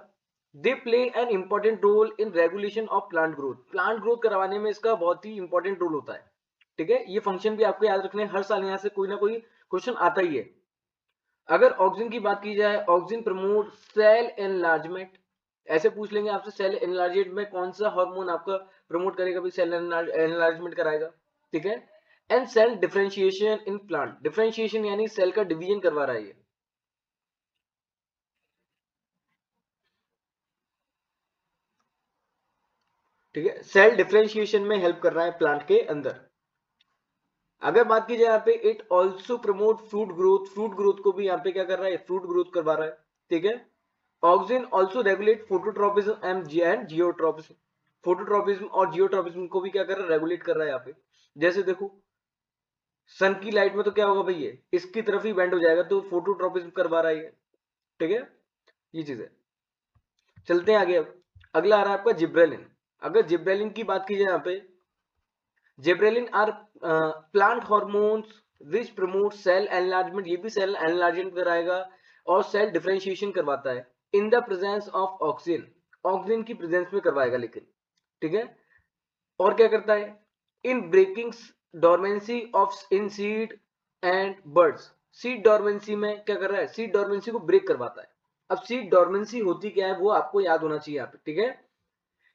A: They play an important role in regulation of plant growth, plant growth करवाने में इसका बहुत ही इंपॉर्टेंट रोल होता है, ठीक है। ये फंक्शन भी आपको याद रखने, हर साल यहाँ से कोई ना कोई क्वेश्चन आता ही है। अगर ऑक्सिन की बात की जाए, ऑक्सिन प्रमोट सेल एनलार्जमेंट, ऐसे पूछ लेंगे आपसे सेल एनलार्जमेंट में कौन सा हार्मोन आपका प्रमोट करेगा, भी सेल एनलार्जमेंट कराएगा, ठीक है। And cell differentiation in plant, differentiation यानी सेल का डिवीजन करवा रहा है ये, ठीक है। सेल डिफरेंशिएशन में हेल्प कर रहा है प्लांट के अंदर। अगर बात की जाए यहाँ पे, it also promote fruit growth, fruit growth को भी यहाँ पे क्या कर रहा है, फ्रूट ग्रोथ करवा रहा है, ठीक है। Auxin also regulate phototropism and geotropism, phototropism और जियोट्रोपिज्म को भी क्या कर रहा है, रेगुलेट कर रहा है यहाँ पे। जैसे देखो सन की लाइट में तो क्या होगा भाई, ये इसकी तरफ ही बेंड हो जाएगा, तो फोटोट्रोपिज्म करवा रहा है, ठीक है, ये चीज है। चलते हैं आगे। अब अगला आ रहा है आपका जिब्रेलिन। अगर जिब्रेलिन की बात की जाए यहाँ पे, gibberellin are plant hormones which promote cell enlargement, ये भी सेल एनलार्जमेंट कराएगा और सेल डिफरेंशिएशन करवाता है in the presence of auxin, auxin की प्रेजेंस में करवाएगा लेकिन, ठीक है। और क्या करता है, in breaking dormancy of in seed and buds, seed dormancy में क्या कर रहा है, सीड डोरमेंसी को ब्रेक करवाता है, अब सीड डॉर्मेंसी होती क्या है वो आपको याद होना चाहिए यहाँ पे, ठीक है।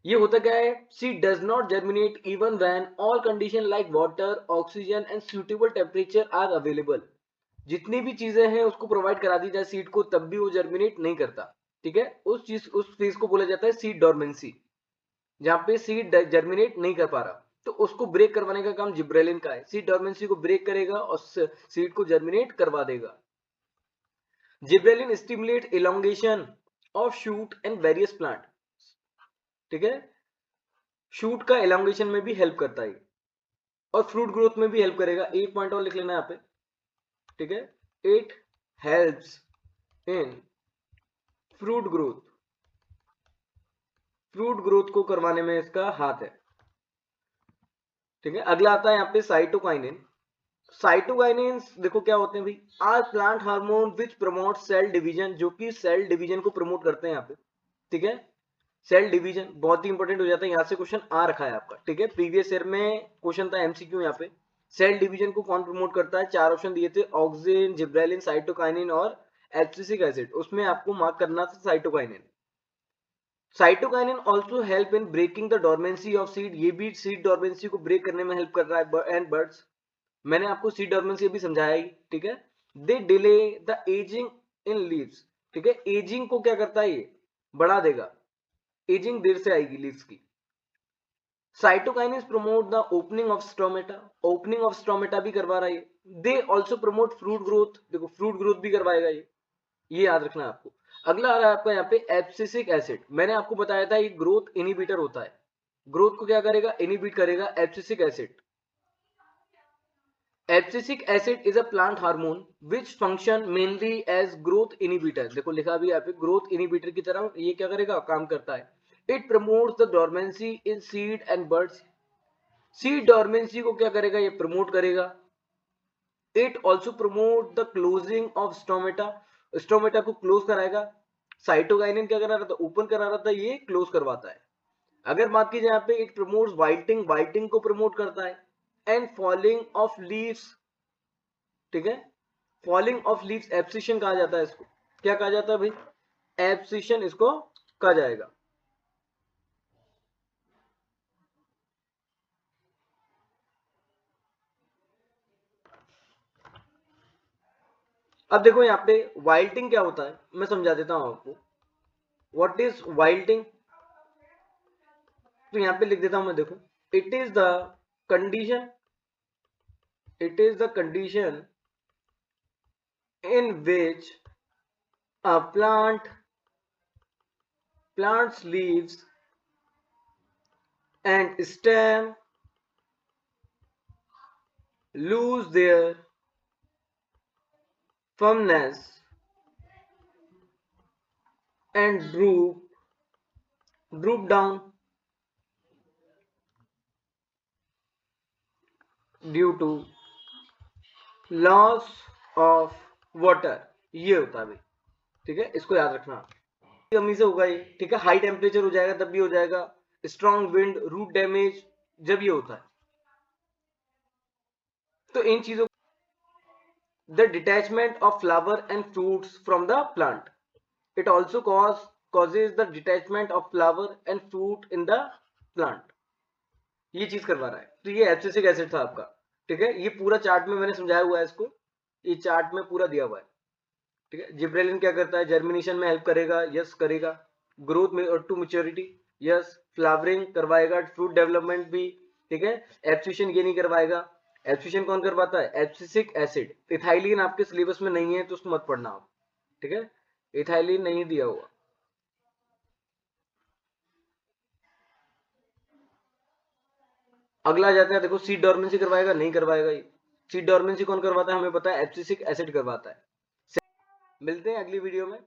A: ये होता क्या है, seed does not germinate even when all condition like water, oxygen and suitable temperature are available. जितनी भी चीजें हैं उसको प्रोवाइड करा दी जाए सीड को, तब भी वो जर्मिनेट नहीं करता, ठीक है। उस फेज को बोला जाता है सीड डॉर्मेंसी, जहां पे सीड जर्मिनेट नहीं कर पा रहा, तो उसको ब्रेक करवाने का काम जिब्रेलिन का है। सीड डॉर्मेंसी को ब्रेक करेगा और सीड को जर्मिनेट करवा देगा। Gibberellin stimulate elongation of shoot and various plant, ठीक है। शूट का इलोंगेशन में भी हेल्प करता है और फ्रूट ग्रोथ में भी हेल्प करेगा। एक पॉइंट और लिख लेना यहाँ पे, ठीक है। It helps in fruit growth, fruit growth को करवाने में इसका हाथ है, ठीक है। अगला आता है यहाँ पे साइटोकाइनिन। साइटोकाइनिन्स देखो क्या होते हैं भाई, are plant hormone which promote cell division, जो कि सेल डिवीजन को प्रमोट करते हैं यहाँ पे, ठीक है। सेल डिवीजन बहुत ही इंपॉर्टेंट हो जाता है, यहाँ से क्वेश्चन आ रखा है आपका, ठीक है। प्रीवियस ईयर में क्वेश्चन था एमसीक्यू यहाँ पे। सेल डिवीजन को कौन प्रमोट करता है, चार ऑप्शन दिए थे, ऑक्सिन, जिब्रेलिन, साइटोकाइनिन और एब्सिसिक एसिड, उसमें आपको मार्क करना था cytokinin. Cytokinin also help in breaking the dormancy of seed, ये भी सीड डोरमेंसी को ब्रेक करने में हेल्प कर रहा है। एंड बर्ड्स, मैंने आपको सीड डोरमेंसी अभी समझाया ही, ठीक है। They delay the ageing in leaves, ठीक है। एजिंग को क्या करता है, ये बढ़ा देगा, एजिंग देर से आएगी लीव्स की। Cytokinins promote the opening of stomata, opening of stomata भी करवा रहा है। They also promote fruit growth, देखो फ्रूट ग्रोथ भी करवाएगा ये याद रखना है आपको। अगला आ रहा है आपका यहाँ पे एब्सिसिक एसिड। मैंने आपको बताया था ये ग्रोथ इनिबिटर होता है, ग्रोथ को क्या करेगा, इनिबिट करेगा abscisic acid. Abscisic acid is a plant hormone which function mainly as growth inhibitor, देखो लिखा भी यहाँ पे ग्रोथ इनिबिटर की तरह ये क्या करेगा, काम करता है। It promotes the dormancy in seed and buds, seed dormancy को क्या करेगा, ये प्रमोट करेगा। It also promote the closing of stomata, stomata को क्लोज कराएगा। साइटोकाइनिन क्या करा रहा था, ओपन करा रहा था, ये क्लोज करवाता है। अगर बात की जाए यहाँ पे, इट प्रमोट्स वाइटिंग, वाइटिंग को प्रमोट करता है। एंड फॉलिंग ऑफ लीव्स, ठीक है। फॉलिंग ऑफ लीव्स एब्सिशन कहा जाता है इसको, क्या कहा जाता है भाई, एब्सिशन इसको कहा जाएगा। अब देखो यहाँ पे वाइल्टिंग क्या होता है, मैं समझा देता हूं आपको। व्हाट इज वाइल्टिंग, तो यहाँ पे लिख देता हूं मैं, देखो it is the condition, it is the condition in which a plant's leaves and stem lose their firmness and droop down due to loss of water, ये होता है भाई, ठीक है। इसको याद रखना, कमी से होगा ये, ठीक है। हाई टेम्परेचर हो जाएगा तब भी हो जाएगा, स्ट्रॉन्ग विंड, रूट डैमेज, जब ये होता है। तो इन चीजों, the detachment of flower and fruits from the plant, it also causes the detachment of flower and fruit in the plant, ये चीज करवा रहा है। तो ये एब्सिसिक एसिड था आपका, ठीक है। ये पूरा चार्ट में मैंने समझाया हुआ है इसको, ये चार्ट में पूरा दिया हुआ है, ठीक है। जिब्रेलिन क्या करता है, जर्मिनेशन में हेल्प करेगा, यस करेगा। ग्रोथ में टू मैच्योरिटी, यस। फ्लावरिंग करवाएगा, फ्रूट डेवलपमेंट भी, ठीक है। एब्सिशन ये नहीं करवाएगा, एब्सिशन कौन करवाता है, एब्सिसिक एसिड। इथाइलिन आपके सिलेबस में नहीं है तो उसको मत पढ़ना आप, ठीक है। इथाइलिन नहीं दिया हुआ। अगला जाता है, देखो सीड डोरमेंसी करवाएगा, नहीं करवाएगा ये। सीड डोरमेंसी कौन करवाता है, हमें पता है एब्सिसिक एसिड करवाता है। मिलते हैं अगली वीडियो में।